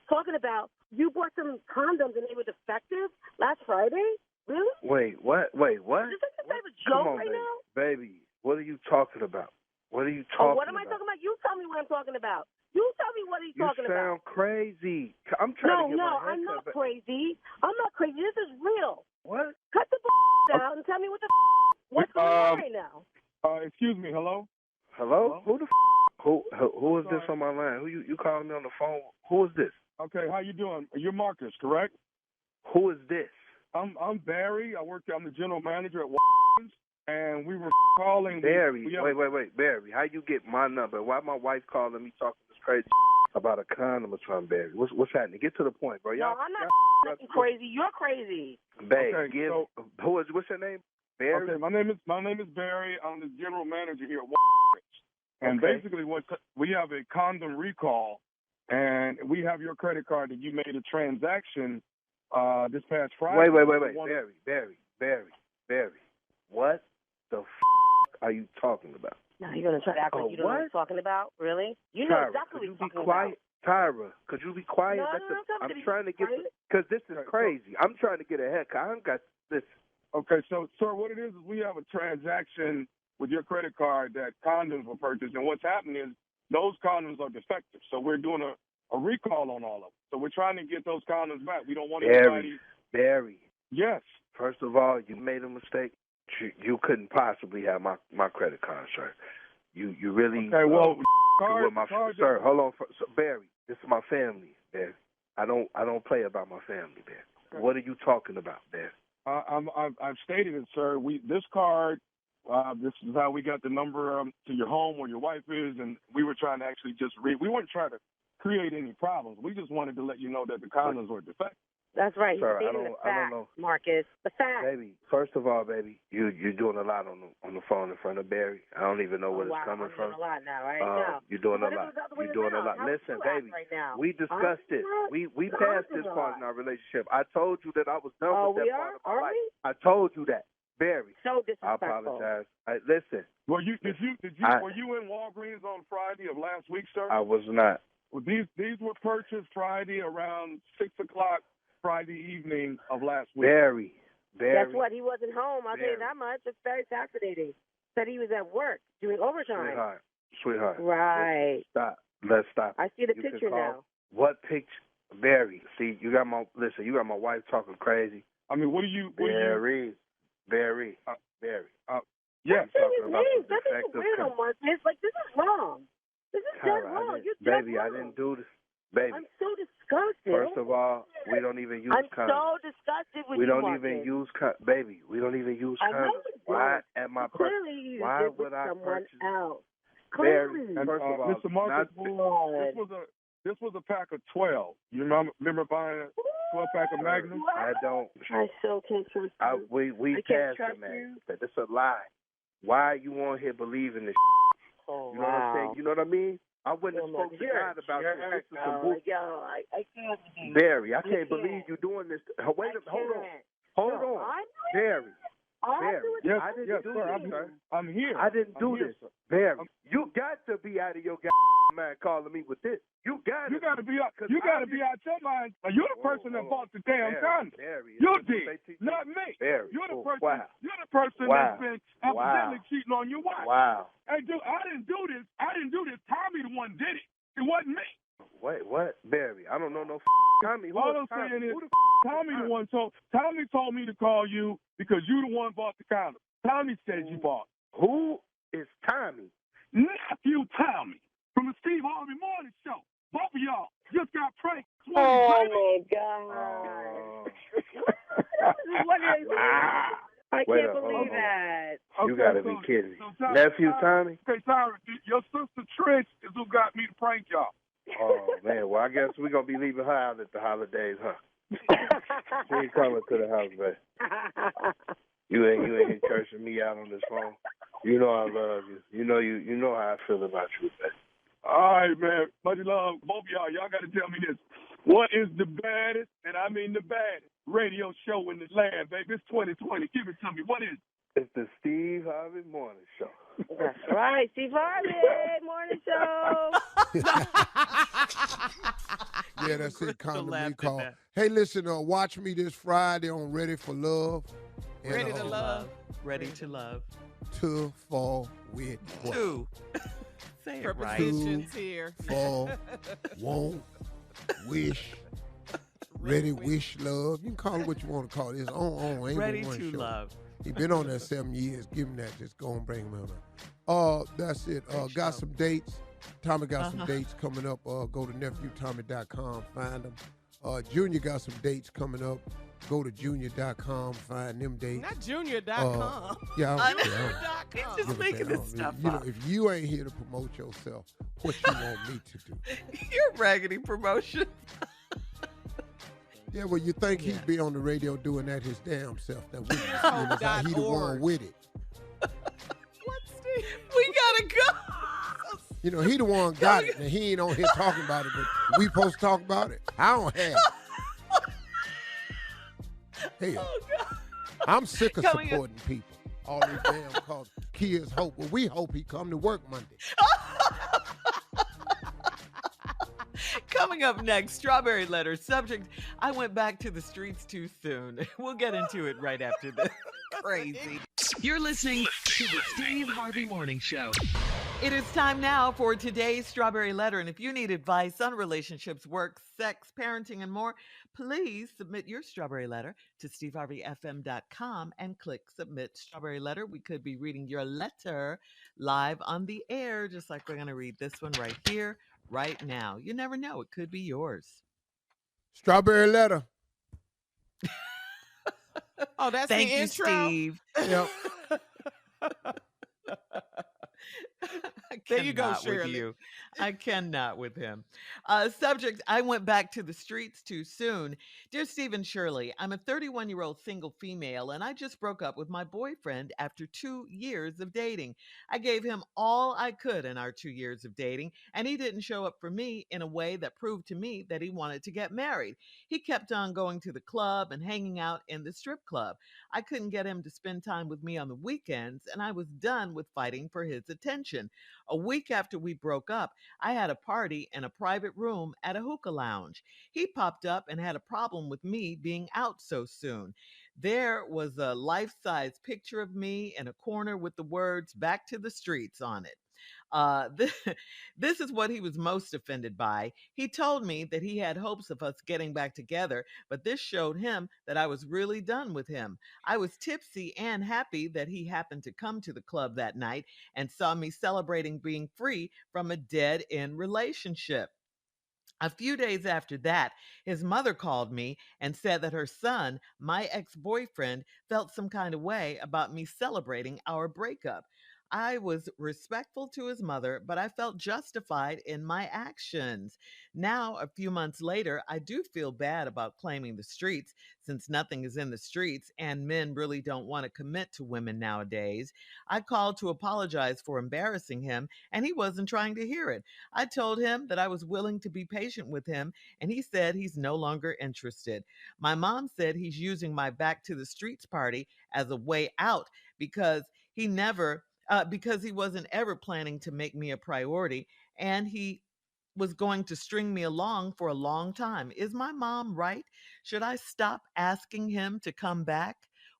talking about you bought some condoms and they were defective last Friday? Really? Wait, what? Is this some type of joke right now? Baby, what are you talking about? What are you talking about? What am I talking about? You tell me what I'm talking about. You tell me what he's talking about. You sound crazy. I'm trying to get my I'm not crazy. I'm not crazy. This is real. What? Cut the out and tell me what's going on right now. Excuse me. Hello? Hello? Who the who is this on my line? Who you calling me on the phone? Who is this? Okay, how you doing? You're Marcus, correct? Who is this? I'm Barry. I'm the general manager at Walgreens, and we were calling. Barry, wait, Barry. How you get my number? Why my wife calling me talking this crazy about a condom or something, Barry? What's happening? Get to the point, bro. No, I'm not crazy. You're crazy. Babe, okay, what's your name? Barry. Okay, my name is Barry. I'm the general manager here at Walgreens, and basically we have a condom recall, and we have your credit card that you made a transaction this past Friday. Wait. Barry. What the are you talking about? No, you're going to try to act like you don't know what he's talking about? Really? You know Tyra, exactly what he's talking quiet? about. Tyra, could you be quiet? No, I'm trying to get, because this is crazy. I'm trying to get a haircut. I don't got this. Okay, so, sir, what it is we have a transaction with your credit card that condoms were purchased, and what's happening is those condoms are defective. So we're doing a recall on all of them. So we're trying to get those condoms back. We don't want anybody. Barry. Yes. First of all, you made a mistake. You couldn't possibly have my credit card, sir. You really. Okay, well, sir, hold on, Barry. This is my family, Barry. I don't play about my family, Barry. Okay. What are you talking about, Barry? I've stated it, sir. This card. This is how we got the number to your home where your wife is, and we were trying to actually just read. We weren't trying to create any problems. We just wanted to let you know that the condoms were defective. That's right. Sir, I don't know, Marcus. The fact. Baby, first of all, baby, you're doing a lot on the phone in front of Barry. I don't even know where it's coming from. You're doing a lot now, right? Now. You're doing a lot. You're doing a lot. Listen, baby, we discussed it. We passed this part in our relationship. I told you that I was done with that part of my life. I told you that. Barry. So disrespectful. I apologize. Listen. Were you in Walgreens on Friday of last week, sir? I was not. Well, these were purchased Friday around 6 o'clock Friday evening of last week. Barry. Guess what? He wasn't home. I'll tell you that much. It's very fascinating. Said he was at work doing overtime. Sweetheart. Right. Let's stop. I see the picture now. What picture? Barry. See, you got my wife talking crazy. I mean, what are you? Barry. Yes. Talking about the defective. Weirdo, Marcus. Like, this is wrong. This is dead wrong. Baby, I didn't do this. Baby. I'm so disgusted. First of all, we don't even use condoms. I'm so disgusted with you, We don't even use baby. We don't even use condoms. Why at my clearly why would I purchase? Else. Clearly. First of all, Mr. Marcus, this was a pack of 12. You remember buying a 12-pack of Magnum? I don't. I still can't trust you. We passed the Magnum. That's a lie. Why are you on here believing this? Oh, you know what I'm saying? You know what I mean? I wouldn't have spoken to God about this. This is some bullshit. I can't. Barry, I can't believe you doing this. Wait a minute. Hold on. Barry. Yes, I didn't do this, sir. I'm here. I didn't do this. Barry, you got to be out of your mind calling me with this. You got to be out your mind. You're the person that bought the damn condom. You did, not me. Barry, you're the person. You're the person that's been accidentally cheating on your wife. Wow. Hey, dude, I didn't do this. Tommy the one did it. It wasn't me. Wait, what? Barry, I don't know no Tommy. All I'm saying is, Tommy told me to call you because you the one bought the condom. Tommy said you bought. Who is Tommy? Nephew Tommy from the Steve Harvey Morning Show. Both of y'all just got pranked. Oh my God! I can't believe that. Okay, you gotta be kidding me. Nephew Tommy? Okay, Tyra, your sister Trish is who got me to prank y'all. Oh man, well I guess we're gonna be leaving her out at the holidays, huh? She ain't coming to the house, man. You ain't here cursing me out on this phone. You know I love you. You know how I feel about you, man. All right, man. Much love, both of y'all. Y'all gotta tell me this. What is the baddest, and I mean the baddest, radio show in the land, baby? It's 2020. Give it to me. What is it? It's the Steve Harvey Morning Show. That's right, Steve Harvey Morning Show. Yeah, that's it. Kind of me laughed call. at that. Hey, listen, watch me this Friday on Ready for Love. Ready to love. Ready to love. To fall with what? Two. Say it right. Prepositions here. Fall, won't, wish, ready, wish, love. You can call it what you want to call it. It's on. Ain't Ready but one to show. love. He been on there 7 years. Give him that. Just go and bring him on. That's it. Got some dates. Tommy got some dates coming up. Go to nephewtommy.com. Find them. Junior got some dates coming up. Go to junior.com. Find them dates. Not junior.com. Yeah, He's just making this stuff up. If you ain't here to promote yourself, what you want me to do? You're raggedy promotion. Yeah, well, you think he'd be on the radio doing that his damn self. That we, he the one with it. What, Steve? We gotta go. You know, he the one got it, and he ain't on here talking about it, but we supposed to talk about it. I don't have it. Hell, I'm sick of supporting people. All these damn cause kids hope. Well, we hope he come to work Monday. Coming up next, Strawberry Letter. Subject, I went back to the streets too soon. We'll get into it right after this. Crazy. You're listening to the Steve Harvey Morning Show. It is time now for today's Strawberry Letter. And if you need advice on relationships, work, sex, parenting, and more, please submit your Strawberry Letter to steveharveyfm.com and click Submit Strawberry Letter. We could be reading your letter live on the air, just like we're going to read this one right here, right now. You never know. It could be yours. Strawberry Letter. Oh, that's Thank the you, intro? Steve. Yep. There you go, With Shirley. you. I cannot with him. Subject, I went back to the streets too soon. Dear Steve and Shirley, I'm a 31-year-old single female, and I just broke up with my boyfriend after 2 years of dating. I gave him all I could in our 2 years of dating, and he didn't show up for me in a way that proved to me that he wanted to get married. He kept on going to the club and hanging out in the strip club. I couldn't get him to spend time with me on the weekends, and I was done with fighting for his attention. A week after we broke up, I had a party in a private room at a hookah lounge. He popped up and had a problem with me being out so soon. There was a life-size picture of me in a corner with the words "Back to the Streets" on it. This is what he was most offended by. He told me that he had hopes of us getting back together, but this showed him that I was really done with him. I was tipsy and happy that he happened to come to the club that night and saw me celebrating being free from a dead-end relationship. A few days after that, his mother called me and said that her son, my ex-boyfriend, felt some kind of way about me celebrating our breakup. I was respectful to his mother, but I felt justified in my actions. Now, a few months later, I do feel bad about claiming the streets, since nothing is in the streets and men really don't want to commit to women nowadays. I called to apologize for embarrassing him, and he wasn't trying to hear it. I told him that I was willing to be patient with him, and he said he's no longer interested. My mom said he's using my back to the streets party as a way out because he wasn't ever planning to make me a priority, and he was going to string me along for a long time. Is my mom right? Should I stop asking him to come back?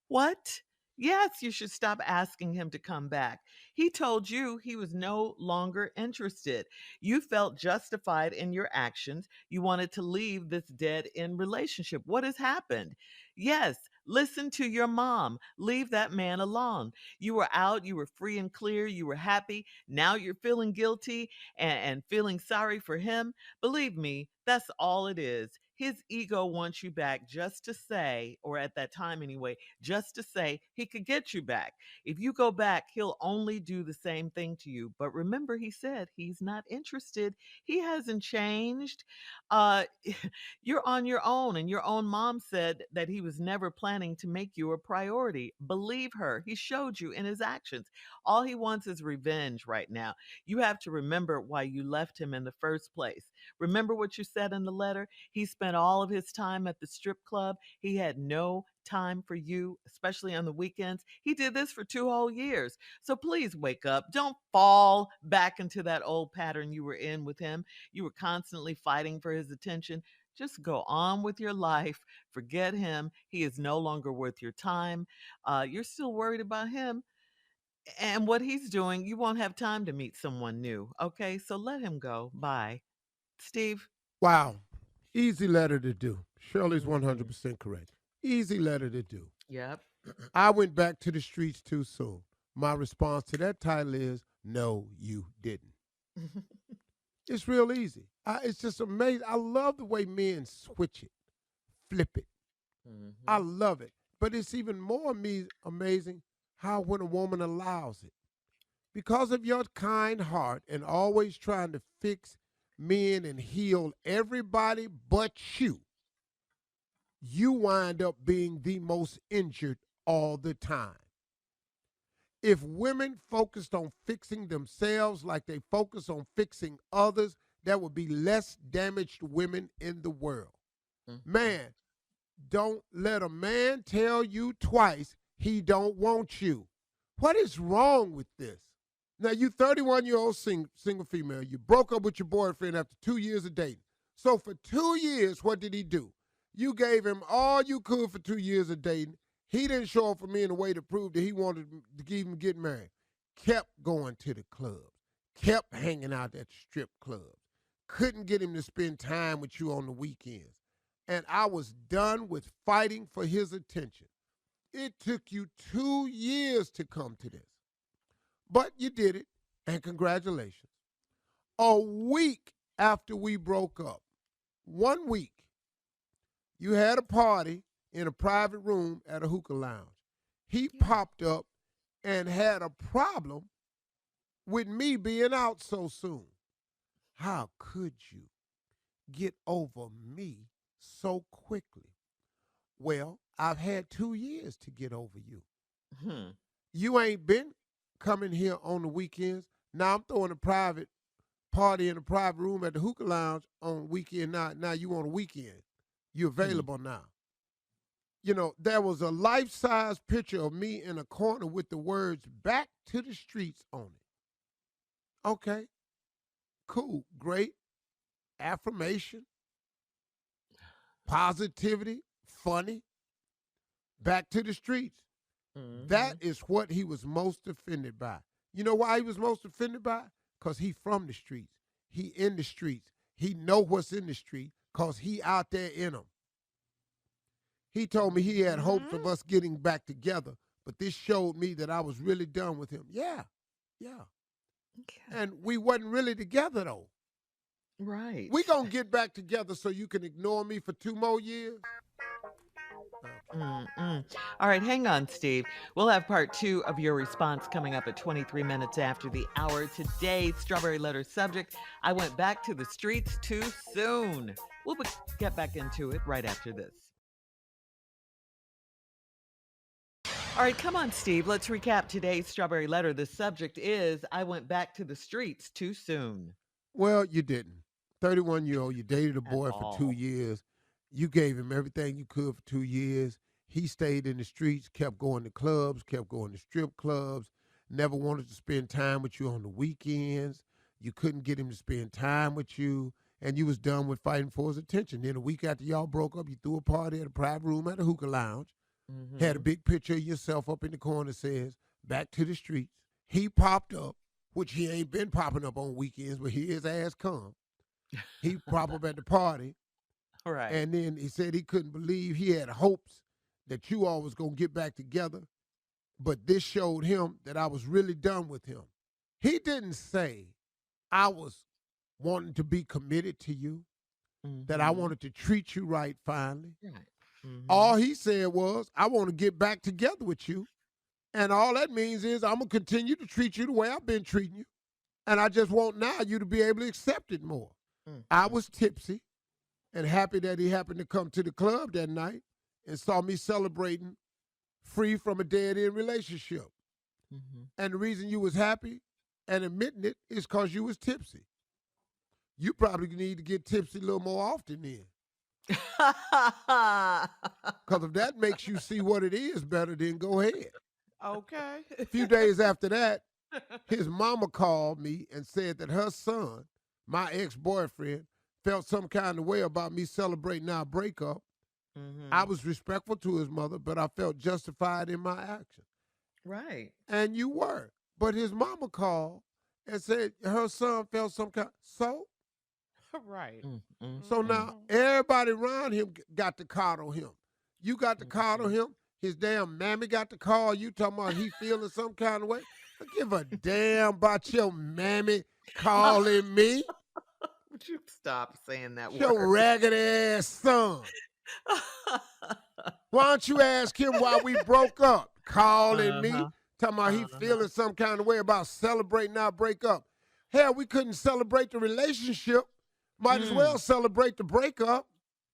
What? Yes, you should stop asking him to come back. He told you he was no longer interested. You felt justified in your actions. You wanted to leave this dead-end relationship. What has happened? Yes, listen to your mom. Leave that man alone. You were out, you were free and clear, you were happy. Now you're feeling guilty and feeling sorry for him. Believe me, that's all it is. His ego wants you back just to say, or at that time anyway, just to say he could get you back. If you go back, he'll only do the same thing to you. But remember, he said he's not interested. He hasn't changed. Uh, you're on your own, and your own mom said that he was never planning to make you a priority. Believe her. He showed you in his actions. All he wants is revenge right now. You have to remember why you left him in the first place. Remember what you said in the letter? He spent all of his time at the strip club. He had no time for you, especially on the weekends. He did this for 2 whole years. So please wake up. Don't fall back into that old pattern you were in with him. You were constantly fighting for his attention. Just go on with your life. Forget him. He is no longer worth your time. You're still worried about him and what he's doing. You won't have time to meet someone new. Okay, so let him go. Bye. Steve? Wow. Easy letter to do. Shirley's 100% correct. Easy letter to do. Yep. I went back to the streets too soon. My response to that title is, no, you didn't. It's real easy. It's just amazing. I love the way men switch it, flip it. I love it. But it's even more amazing how when a woman allows it. Because of your kind heart and always trying to fix men and heal everybody but you, you wind up being the most injured all the time. If women focused on fixing themselves like they focus on fixing others, there would be less damaged women in the world. Man, don't let a man tell you twice he don't want you. What is wrong with this? Now, you 31-year-old single female. You broke up with your boyfriend after 2 years of dating. So for 2 years, what did he do? You gave him all you could for 2 years of dating. He didn't show up for me in a way to prove that he wanted to even get married. Kept going to the clubs. Kept hanging out at the strip clubs. Couldn't get him to spend time with you on the weekends. And I was done with fighting for his attention. It took you 2 years to come to this. But you did it, and congratulations. A week after we broke up, 1 week, you had a party in a private room at a hookah lounge. He popped up and had a problem with me being out so soon. How could you get over me so quickly? Well, I've had 2 years to get over you. You ain't been coming here on the weekends. Now I'm throwing a private party in a private room at the hookah lounge on weekend. Now you on a weekend. You're available now. You know, there was a life-size picture of me in a corner with the words "back to the streets" on it. Okay, cool, great. Affirmation, positivity, funny. Back to the streets. That is what he was most offended by. You know why he was most offended by? Because he from the streets. He in the streets. He know what's in the street because he out there in them. He told me he had hopes of us getting back together, but this showed me that I was really done with him. Yeah. Okay. And we wasn't really together, though. Right. We gonna get back together so you can ignore me for 2 more years? All right, hang on, Steve. We'll have part 2 of your response coming up at 23 minutes after the hour. Today's Strawberry Letter subject, I went back to the streets too soon. We'll get back into it right after this. All right, come on, Steve. Let's recap today's Strawberry Letter. The subject is, I went back to the streets too soon. Well, you didn't. 31-year-old, you dated a boy for 2 years. You gave him everything you could for 2 years. He stayed in the streets, kept going to clubs, kept going to strip clubs, never wanted to spend time with you on the weekends. You couldn't get him to spend time with you, and you was done with fighting for his attention. Then a week after y'all broke up, you threw a party at a private room at a hookah lounge, had a big picture of yourself up in the corner that says, "Back to the streets." He popped up, which he ain't been popping up on weekends, but here his ass come. He popped up at the party. Right. And then he said he couldn't believe he had hopes that you all was going to get back together. But this showed him that I was really done with him. He didn't say I was wanting to be committed to you, that I wanted to treat you right finally. Right. All he said was, I want to get back together with you. And all that means is I'm going to continue to treat you the way I've been treating you. And I just want now you to be able to accept it more. I was tipsy and happy that he happened to come to the club that night and saw me celebrating free from a dead-end relationship. And the reason you was happy and admitting it is because you was tipsy. You probably need to get tipsy a little more often then. Because if that makes you see what it is better, then go ahead. Okay. A few days after that, his mama called me and said that her son, my ex-boyfriend, felt some kind of way about me celebrating our breakup. Mm-hmm. I was respectful to his mother, but I felt justified in my action. Right. And you were. But his mama called and said her son felt some kind. So? Right. Mm-hmm. So now everybody around him got to coddle him. You got to coddle him. His damn mammy got to call you talking about he feeling some kind of way. I give a damn about your mammy calling me. Would you stop saying that word? Your ragged ass son. Why don't you ask him why we broke up? Calling me, talking about he feeling some kind of way about celebrating our breakup. Hell, we couldn't celebrate the relationship. Might as well celebrate the breakup.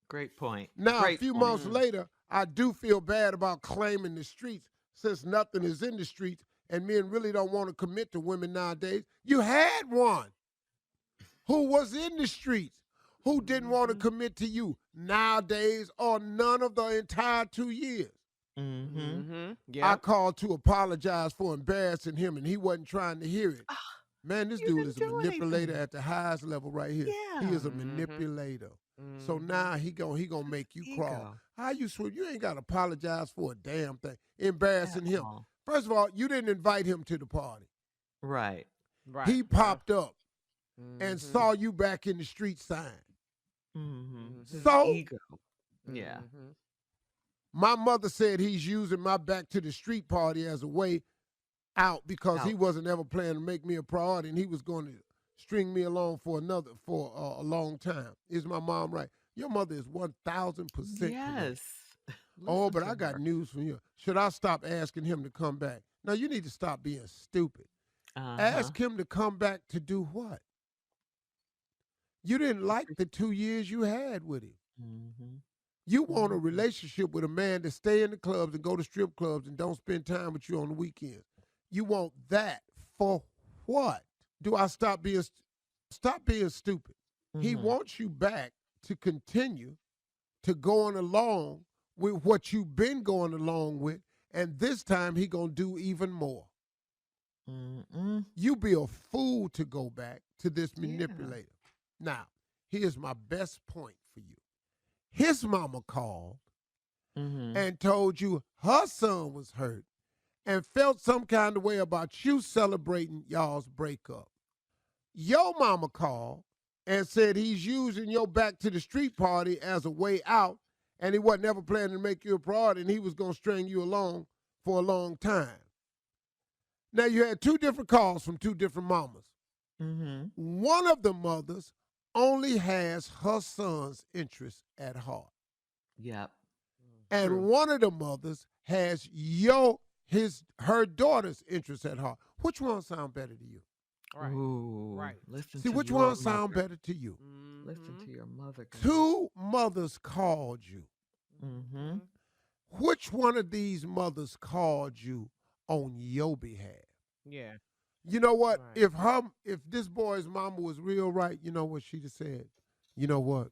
Great point. Now, a few months later, I do feel bad about claiming the streets since nothing is in the streets and men really don't want to commit to women nowadays. You had one who was in the streets, who didn't want to commit to you nowadays or none of the entire 2 years. I called to apologize for embarrassing him, and he wasn't trying to hear it. Man, this dude is a manipulator at the highest level right here. Yeah. He is a manipulator. So now he gonna make you crawl. How you swim? You ain't got to apologize for a damn thing. Embarrassing him. First of all, you didn't invite him to the party. Right. He popped up and saw you back in the street sign. So, ego. Yeah. My mother said he's using my back to the street party as a way out because he wasn't ever planning to make me a priority and he was going to string me along for a long time. Is my mom right? Your mother is 1,000% correct. Yes. Oh, but I got news for you. Should I stop asking him to come back? Now, you need to stop being stupid. Ask him to come back to do what? You didn't like the 2 years you had with him. You want a relationship with a man to stay in the clubs and go to strip clubs and don't spend time with you on the weekends. You want that for what? Do I stop being stupid? He wants you back to continue to going along with what you've been going along with, and this time he gonna do even more. You be a fool to go back to this manipulator. Now, here's my best point for you. His mama called and told you her son was hurt and felt some kind of way about you celebrating y'all's breakup. Your mama called and said he's using your back to the street party as a way out, and he wasn't ever planning to make you a priority, and he was going to string you along for a long time. Now, you had two different calls from two different mamas. One of the mothers only has her son's interest at heart. Yep. And one of the mothers has her daughter's interest at heart. Which one sound better to you? Right. Ooh, Right. Listen See, to which your one sound mother. better to you? Listen to your mother. girl. Two mothers called you. Mm-hmm. Which one of these mothers called you on your behalf? Yeah. You know what? Right. If this boy's mama was real right, you know what she'd have said? You know what?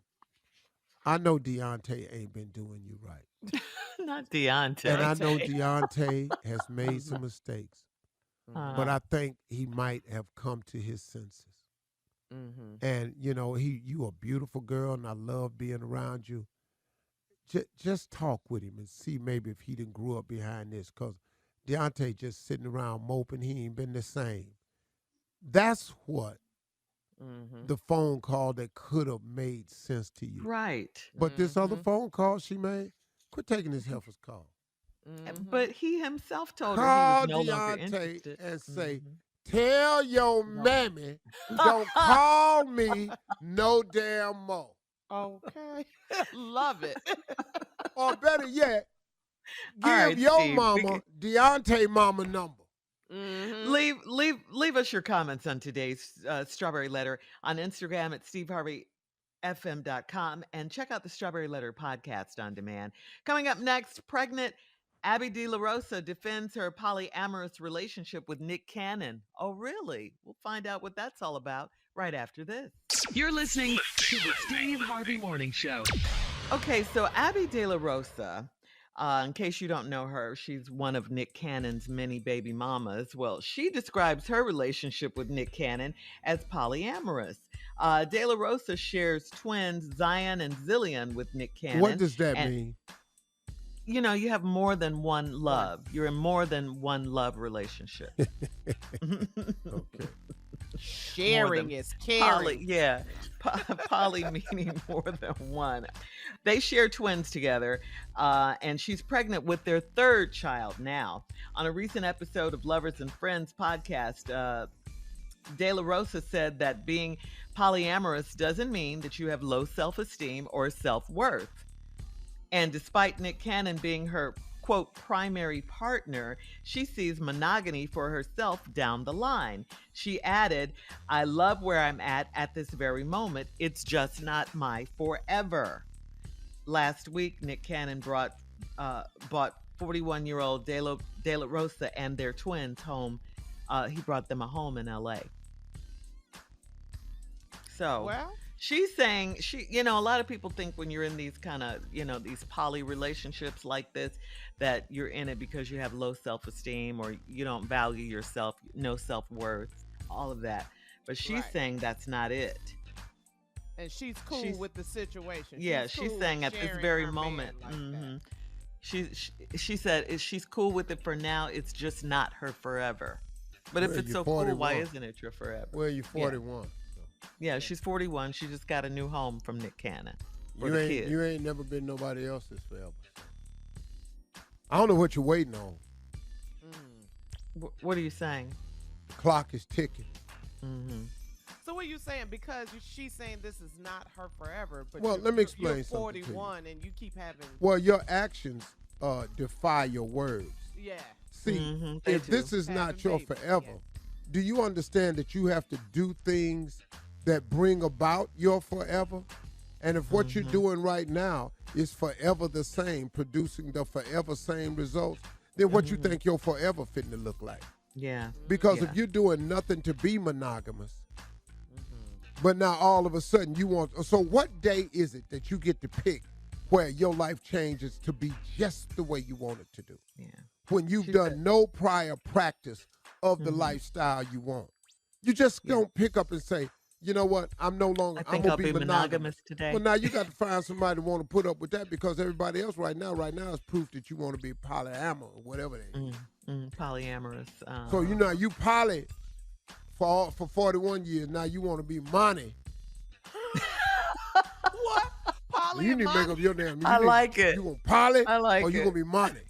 I know Deontay ain't been doing you right. Not Deontay. And I know Deontay has made some mistakes. But I think he might have come to his senses. And, you know, you a beautiful girl, and I love being around you. Just talk with him and see maybe if he didn't grow up behind this, because Deontay just sitting around moping. He ain't been the same. That's what the phone call that could have made sense to you. Right. But this other phone call she made, quit taking this heifer's call. But he himself told Call her he was no longer Deontay interested. and say, tell your mammy, don't call me no damn more. Okay. Love it. Or better yet, give All right, your Steve, mama Deontay mama number. Leave us your comments on today's Strawberry Letter on Instagram at steveharveyfm.com and check out the Strawberry Letter podcast on demand. Coming up next, pregnant Abby De La Rosa defends her polyamorous relationship with Nick Cannon. Oh, really? We'll find out what that's all about right after this. You're listening to the Steve Harvey Morning Show. Okay, so Abby De La Rosa, in case you don't know her, she's one of Nick Cannon's many baby mamas. Well, she describes her relationship with Nick Cannon as polyamorous. De La Rosa shares twins Zion and Zillion with Nick Cannon. What does that mean? You know, you have more than one love. You're in more than one love relationship. Okay. Sharing is caring. Poly meaning more than one. They share twins together, and she's pregnant with their third child now. On a recent episode of Lovers and Friends podcast, De La Rosa said that being polyamorous doesn't mean that you have low self-esteem or self-worth. And despite Nick Cannon being her, quote, primary partner, she sees monogamy for herself down the line. She added, I love where I'm at this very moment. It's just not my forever. Last week, Nick Cannon bought 41-year-old De La Rosa and their twins home. He brought them a home in L.A. So... Well, she's saying, a lot of people think when you're in these kind of, these poly relationships like this, that you're in it because you have low self-esteem or you don't value yourself, no self-worth, all of that. But she's saying that's not it. And she's cool with the situation. She's saying at this very moment. Like she said she's cool with it for now. It's just not her forever. But if it's so 41. Cool, why isn't it your forever? Well, you're 41. Yeah, she's 41. She just got a new home from Nick Cannon. You ain't never been nobody else's forever. I don't know what you're waiting on. What are you saying? The clock is ticking. Mm-hmm. So what are you saying? Because she's saying this is not her forever. But let me explain you're something 41 and you keep having... Well, your actions defy your words. Yeah. See, if this is not your forever, do you understand that you have to do things that bring about your forever? And if what you're doing right now is forever the same, producing the forever same results, then what you think your forever fitting to look like? Yeah. Because if you're doing nothing to be monogamous, but now all of a sudden you want, so what day is it that you get to pick where your life changes to be just the way you want it to do? Yeah. When you've done no prior practice of the lifestyle you want. You just don't pick up and say, you know what, I'm no longer, I'm going to be monogamous today. Well, now you got to find somebody to want to put up with that because everybody else right now is proof that you want to be polyamorous or whatever they is. Polyamorous. So, you poly for 41 years, now you want to be money. What? Poly You need to make up your damn. I like it. You want poly I like or it. you going to be money?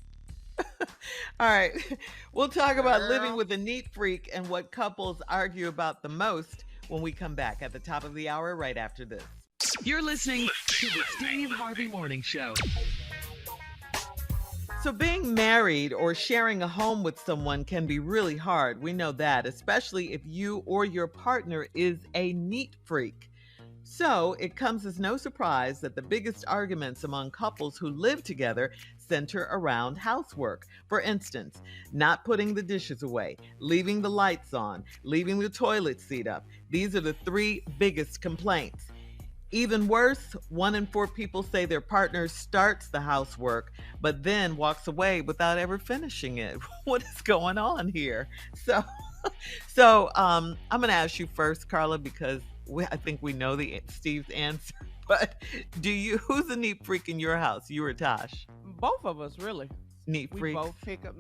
All right. We'll talk about living with a neat freak and what couples argue about the most when we come back at the top of the hour right after this. You're listening to the Steve Harvey Morning Show. So being married or sharing a home with someone can be really hard. We know that, especially if you or your partner is a neat freak. So it comes as no surprise that the biggest arguments among couples who live together center around housework. For instance, not putting the dishes away, leaving the lights on, leaving the toilet seat up. These are the three biggest complaints. Even worse, 1 in 4 people say their partner starts the housework, but then walks away without ever finishing it. What is going on here? So I'm going to ask you first, Carla, because I think we know Steve's answer. But who's the neat freak in your house? You or Tosh? Both of us, really. Neat freaks. We both pick up.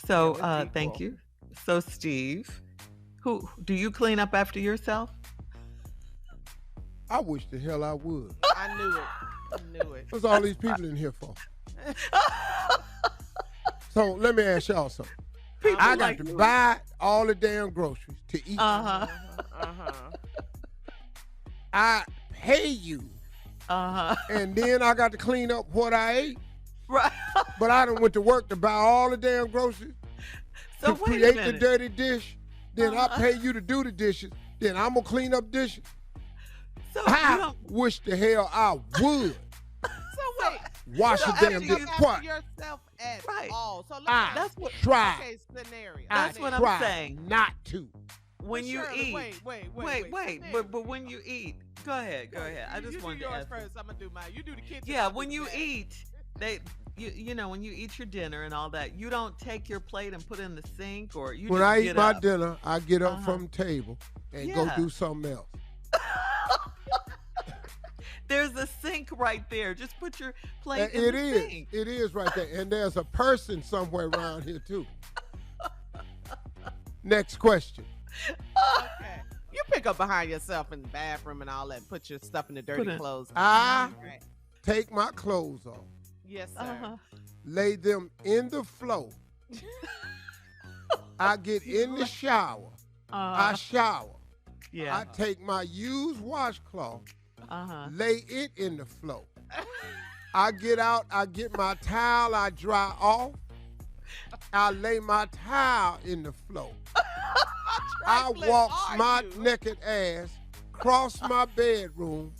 So thank you. So Steve, who do you clean up after yourself? I wish the hell I would. I knew it. What's all these people in here for? So let me ask y'all something. I got to buy all the damn groceries to eat. I pay you. And then I got to clean up what I ate. Right. But I done went to work to buy all the damn groceries to create the dirty dish. Then I pay you to do the dishes. Then I'm going to clean up dishes. So I wish the hell I would. So wait. Wash the damn dish. What? Yourself at all. So that's what try. Okay, scenario. That's what I'm saying. Not to. When you eat. Wait. But when you eat, Go ahead. I just wanted to ask. First. I'm gonna do mine. You do the kitchen. Yeah, when you eat, you know, when you eat your dinner and all that, you don't take your plate and put it in the sink, or you. When just I get eat my up. dinner, I get up from the table and go do something else. There's a sink right there. Just put your plate in the sink. It is right there. And there's a person somewhere around here, too. Next question. Okay. You pick up behind yourself in the bathroom and all that. Put your stuff in the dirty clothes. I take my clothes off. Yes, sir. Lay them in the floor. I get in the shower. I shower. Yeah. I take my used washcloth. Lay it in the floor. I get out, I get my towel, I dry off. I lay my towel in the floor. I walk my naked ass across my bedroom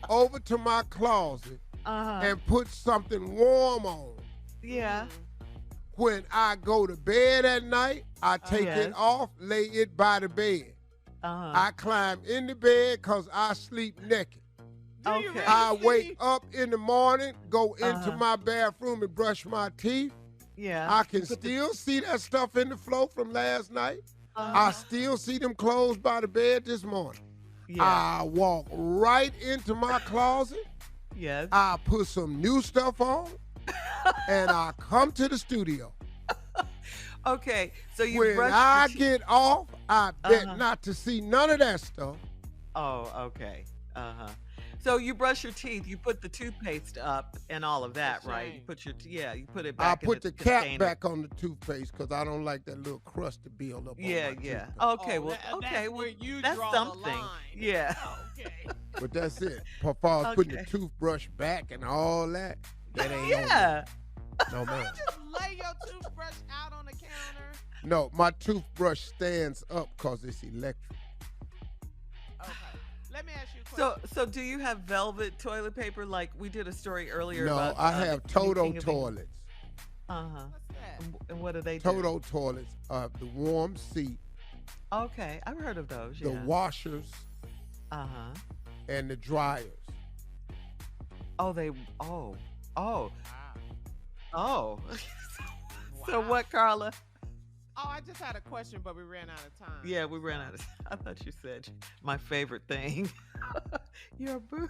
over to my closet and put something warm on. Yeah. When I go to bed at night, I take it off, lay it by the bed. I climb in the bed because I sleep naked. Okay. I wake up in the morning, go into my bathroom and brush my teeth. Yeah. I can still see that stuff in the floor from last night. I still see them clothes by the bed this morning. Yeah. I walk right into my closet. Yes. I put some new stuff on, and I come to the studio. Okay, so you when brush I your get off, I bet not to see none of that stuff. Oh, okay. So you brush your teeth, you put the toothpaste up and all of that, right? You put you put it back. I put the cap container. back on the toothpaste because I don't like that little crust to build up. Yeah, on my yeah. toothpaste. Okay, that's something. Yeah. Okay. But that's it. As far as putting the toothbrush back and all that, that ain't no man. Just lay your toothbrush out on the counter. No, my toothbrush stands up because it's electric. Okay. Let me ask you a question. So do you have velvet toilet paper? Like we did a story earlier No, about. I have Toto toilets. What's that? And what do they do? Toto toilets, the warm seat. Okay, I've heard of those. The washers. And the dryers. So what, Carla? Oh, I just had a question, but we ran out of time. Yeah, we ran out of time. I thought you said my favorite thing. Your booty.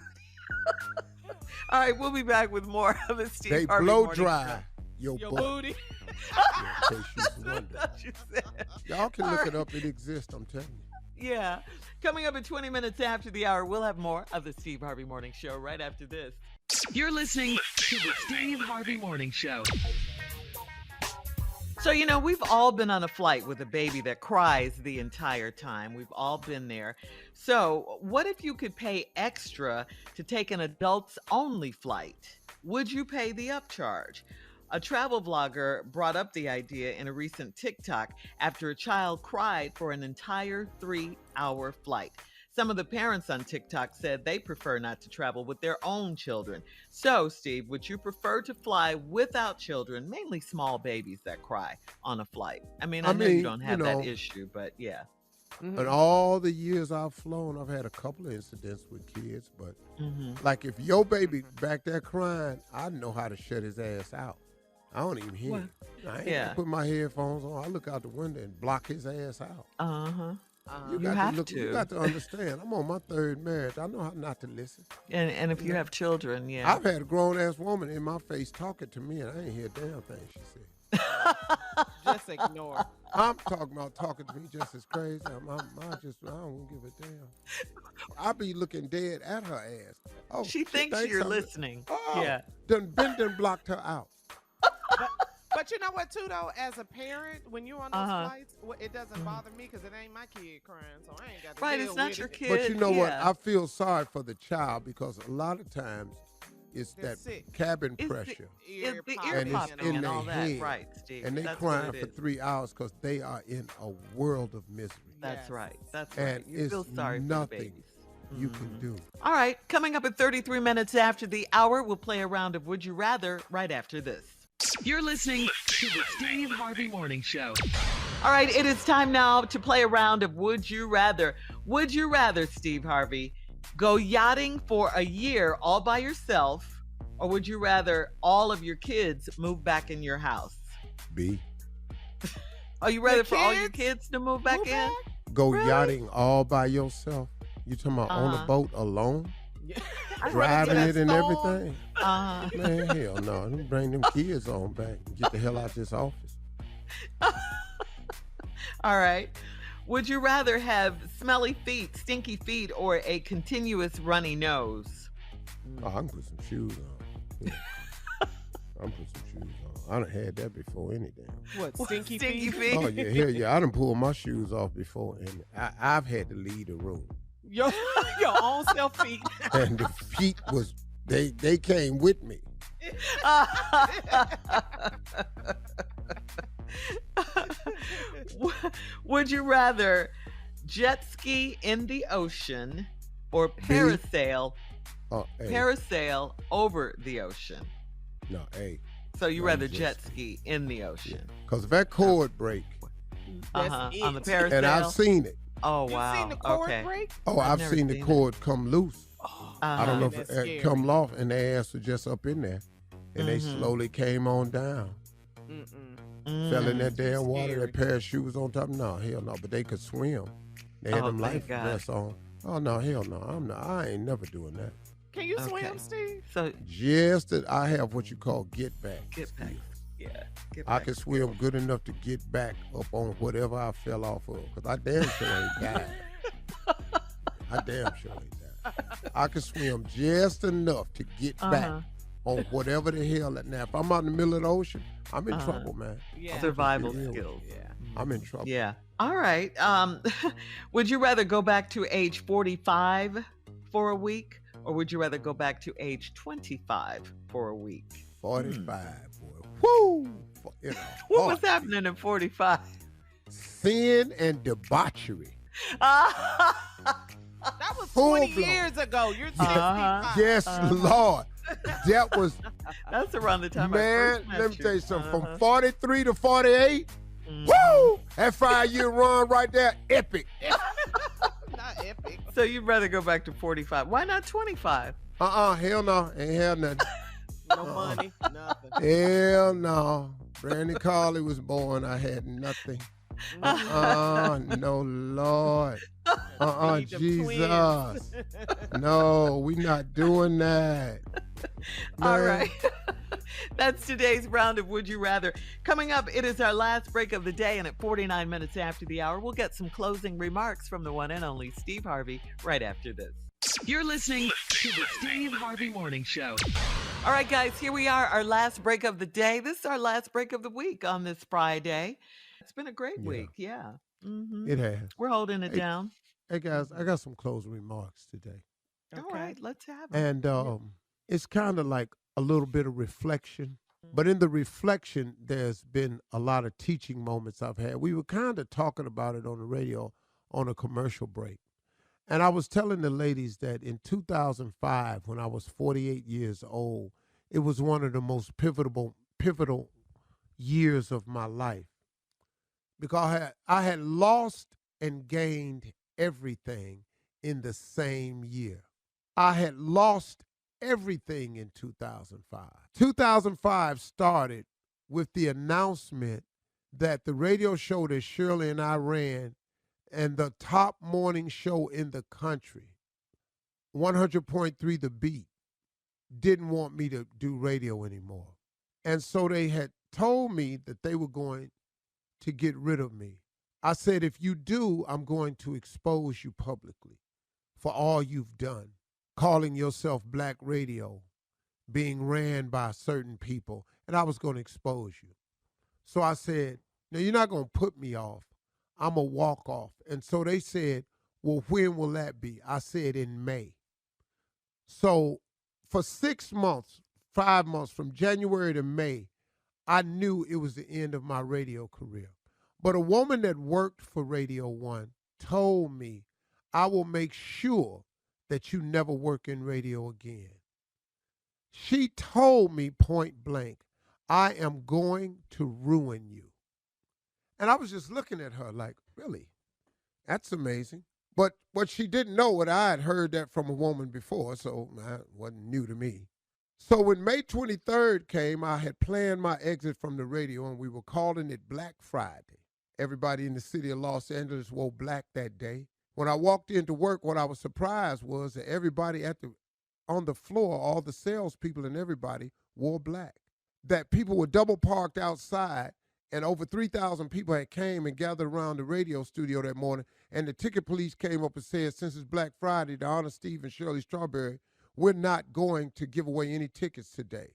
All right, we'll be back with more of the Steve Harvey blow Morning dry Show. your booty. In case you was wondering. Y'all can look it up. It exists, I'm telling you. Yeah. Coming up at 20 minutes after the hour, we'll have more of the Steve Harvey Morning Show right after this. You're listening to the Steve Harvey Morning Show. So, you know, we've all been on a flight with a baby that cries the entire time. We've all been there. So what if you could pay extra to take an adults-only flight? Would you pay the upcharge? A travel vlogger brought up the idea in a recent TikTok after a child cried for an entire 3-hour flight. Some of the parents on TikTok said they prefer not to travel with their own children. So, Steve, would you prefer to fly without children, mainly small babies that cry on a flight? I know you don't have that issue, but yeah. In all the years I've flown, I've had a couple of incidents with kids, but like if your baby back there crying, I know how to shut his ass out. I don't even hear him. I ain't gonna put my headphones on. I look out the window and block his ass out. You got to understand. I'm on my third marriage. I know how not to listen. And if you have children, yeah. I've had a grown-ass woman in my face talking to me, and I ain't hear a damn thing she said. Just ignore. I'm talking about talking to me just as crazy. I don't give a damn. I be looking dead at her ass. Oh, she thinks you're listening. Oh, yeah. Done blocked her out. But you know what, too, though? As a parent, when you're on those flights, it doesn't bother me because it ain't my kid crying, so I ain't got to deal it's not with your it. kid. But you know what? I feel sorry for the child because a lot of times it's They're that sick. cabin pressure. It's the popping ear And it's popping in and their all that, head. right, Steve? And they That's crying what it for is. 3 hours because they are in a world of misery. That's right. That's And right. You feel it's sorry for the nothing babies. you can do. All right, coming up at 33 minutes after the hour, we'll play a round of Would You Rather right after this. You're listening to the Steve Harvey Morning Show. All right, it is time now to play a round of Would You Rather. Would you rather, Steve Harvey, Go yachting for a year all by yourself, or would you rather all of your kids move back in your house? B. Oh, you rather for all your kids to move back in? Go yachting all by yourself? You talking about on a boat alone? Driving it and everything? Man, hell no. Don't bring them kids on back and get the hell out this office. All right. Would you rather have smelly feet, stinky feet, or a continuous runny nose? Oh, I can put some shoes on. Yeah. I can put some shoes on. I done had that before any day. What, stinky feet? Oh, yeah, hell yeah. I done pulled my shoes off before, and I've had to leave the room. Your own self feet. And the feet was, they came with me. Would you rather jet ski in the ocean or parasail parasail over the ocean? No, A. So you rather jet ski in the ocean? Because if that cord break, on the parasail, and I've seen it. Oh wow! You've seen the cord break? Oh, I've seen the cord come loose. I don't know if it come off, and their ass was just up in there, and they slowly came on down. Fell in that damn water. That pair of shoes on top. No, hell no. But they could swim. They had them life vests on. Oh no, hell no. I ain't never doing that. Can you swim, Steve? So just that I have what you call get back. Get back. Yeah. I can swim good enough to get back up on whatever I fell off of. Because I damn sure ain't died. I damn sure ain't died. I can swim just enough to get back on whatever the hell that. Now, if I'm out in the middle of the ocean, I'm in trouble, man. Yeah. Survival skills. Yeah. I'm in trouble. Yeah. All right. Would you rather go back to age 45 for a week, or would you rather go back to age 25 for a week? 45, boy. Woo! You know, what was happening at 45? Sin and debauchery. That was 20 years ago. You're 65. Yes, Lord. That was. That's around the time. Man, let me tell you something. From 43 to 48, woo! That 5-year run right there, epic. Not epic. So you'd rather go back to 45? Why not 25? Hell no. Ain't had nothing. No money, nothing. Hell no. Brandy Carly was born. I had nothing. No, Lord. Jesus. No, we not doing that. All right. That's today's round of Would You Rather. Coming up, it is our last break of the day, and at 49 minutes after the hour, we'll get some closing remarks from the one and only Steve Harvey right after this. You're listening to the Steve Harvey Morning Show. All right, guys, here we are, our last break of the day. This is our last break of the week on this Friday. It's been a great week, yeah. It has. We're holding it down. Hey, guys, I got some closing remarks today. Okay. All right, let's have them. And it's kind of like a little bit of reflection. But in the reflection, there's been a lot of teaching moments I've had. We were kind of talking about it on the radio on a commercial break. And I was telling the ladies that in 2005, when I was 48 years old, it was one of the most pivotal years of my life. Because I had lost and gained everything in the same year. I had lost everything in 2005. 2005 started with the announcement that the radio show that Shirley and I ran and the top morning show in the country, 100.3 The Beat, didn't want me to do radio anymore. And so they had told me that they were going to get rid of me. I said, if you do, I'm going to expose you publicly for all you've done, calling yourself Black Radio, being ran by certain people, and I was going to expose you. So I said, now you're not going to put me off. I'm a walk off. And so they said, well, when will that be? I said in May. So for 6 months, 5 months, from January to May, I knew it was the end of my radio career. But a woman that worked for Radio 1 told me, I will make sure that you never work in radio again. She told me point blank, I am going to ruin you. And I was just looking at her like, really? That's amazing. But what she didn't know, what I had heard that from a woman before, so it wasn't new to me. So when May 23rd came, I had planned my exit from the radio, and we were calling it Black Friday. Everybody in the city of Los Angeles wore black that day. When I walked into work, what I was surprised was that everybody on the floor, all the salespeople and everybody wore black. That people were double parked outside, and over 3,000 people had came and gathered around the radio studio that morning, and the ticket police came up and said, since it's Black Friday, to honor Steve and Shirley Strawberry, we're not going to give away any tickets today.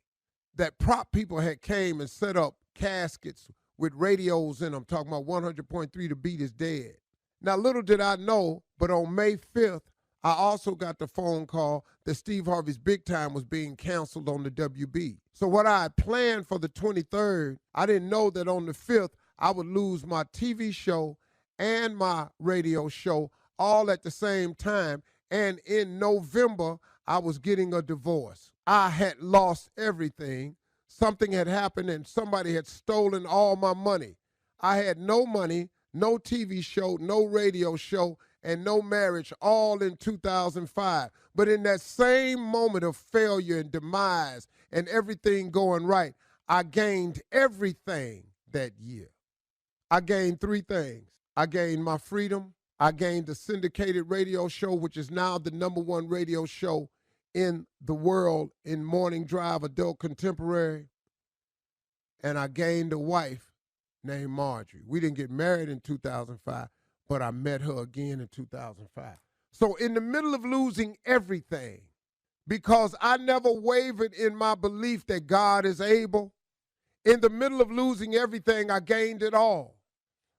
That prop people had came and set up caskets with radios in them, talking about 100.3 The Beat is dead. Now, little did I know, but on May 5th, I also got the phone call that Steve Harvey's Big Time was being canceled on the WB. So what I had planned for the 23rd, I didn't know that on the 5th, I would lose my TV show and my radio show all at the same time. And in November, I was getting a divorce. I had lost everything. Something had happened and somebody had stolen all my money. I had no money, no TV show, no radio show, and no marriage, all in 2005. But in that same moment of failure and demise and everything going right, I gained everything that year. I gained three things. I gained my freedom. I gained the syndicated radio show, which is now the #1 radio show in the world in morning drive adult contemporary. And I gained a wife named Marjorie. We didn't get married in 2005, but I met her again in 2005. So in the middle of losing everything, because I never wavered in my belief that God is able, in the middle of losing everything, I gained it all.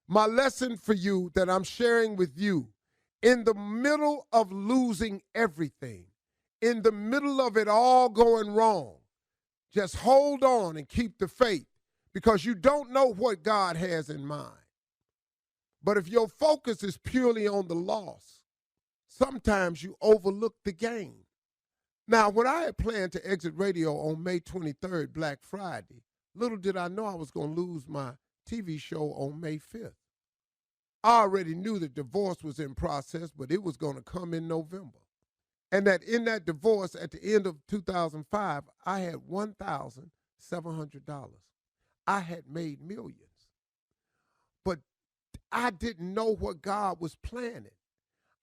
My lesson for you that I'm sharing with you, in the middle of losing everything, in the middle of it all going wrong, just hold on and keep the faith, because you don't know what God has in mind. But if your focus is purely on the loss, sometimes you overlook the gain. Now, when I had planned to exit radio on May 23rd, Black Friday, little did I know I was going to lose my TV show on May 5th. I already knew that divorce was in process, but it was going to come in November. And that in that divorce, at the end of 2005, I had $1,700. I had made millions. But I didn't know what God was planning.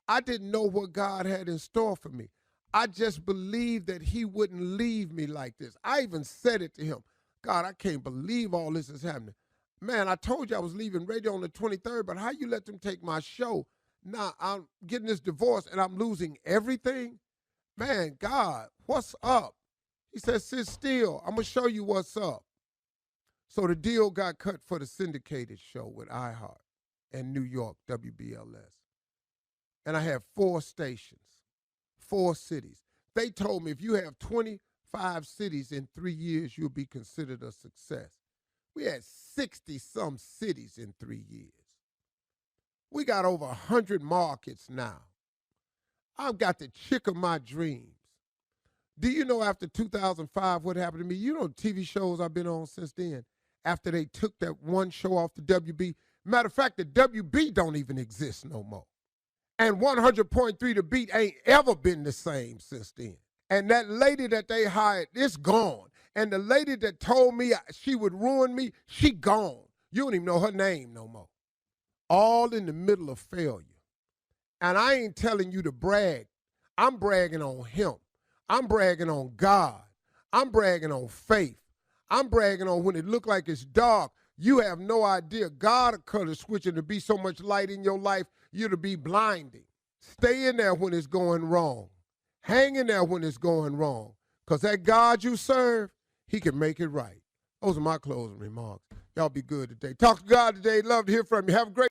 I didn't know what God had in store for me. I just believed that he wouldn't leave me like this. I even said it to him. God, I can't believe all this is happening. Man, I told you I was leaving radio on the 23rd, but how you let them take my show? Now I'm getting this divorce and I'm losing everything? Man, God, what's up? He said, sit still. I'm going to show you what's up. So the deal got cut for the syndicated show with iHeart and New York, WBLS. And I have 4 stations, 4 cities. They told me if you have 25 cities in 3 years, you'll be considered a success. We had 60-some cities in 3 years. We got over 100 markets now. I've got the chick of my dreams. Do you know after 2005 what happened to me? You know the TV shows I've been on since then, after they took that one show off the WB. Matter of fact, the WB don't even exist no more. And 100.3 The Beat ain't ever been the same since then. And that lady that they hired is gone. And the lady that told me she would ruin me, she gone. You don't even know her name no more. All in the middle of failure. And I ain't telling you to brag. I'm bragging on him. I'm bragging on God. I'm bragging on faith. I'm bragging on when it look like it's dark. You have no idea. God will cut a switch and to be so much light in your life, you'll to be blinding. Stay in there when it's going wrong. Hang in there when it's going wrong. Because that God you serve, he can make it right. Those are my closing remarks. Y'all be good today. Talk to God today. Love to hear from you. Have a great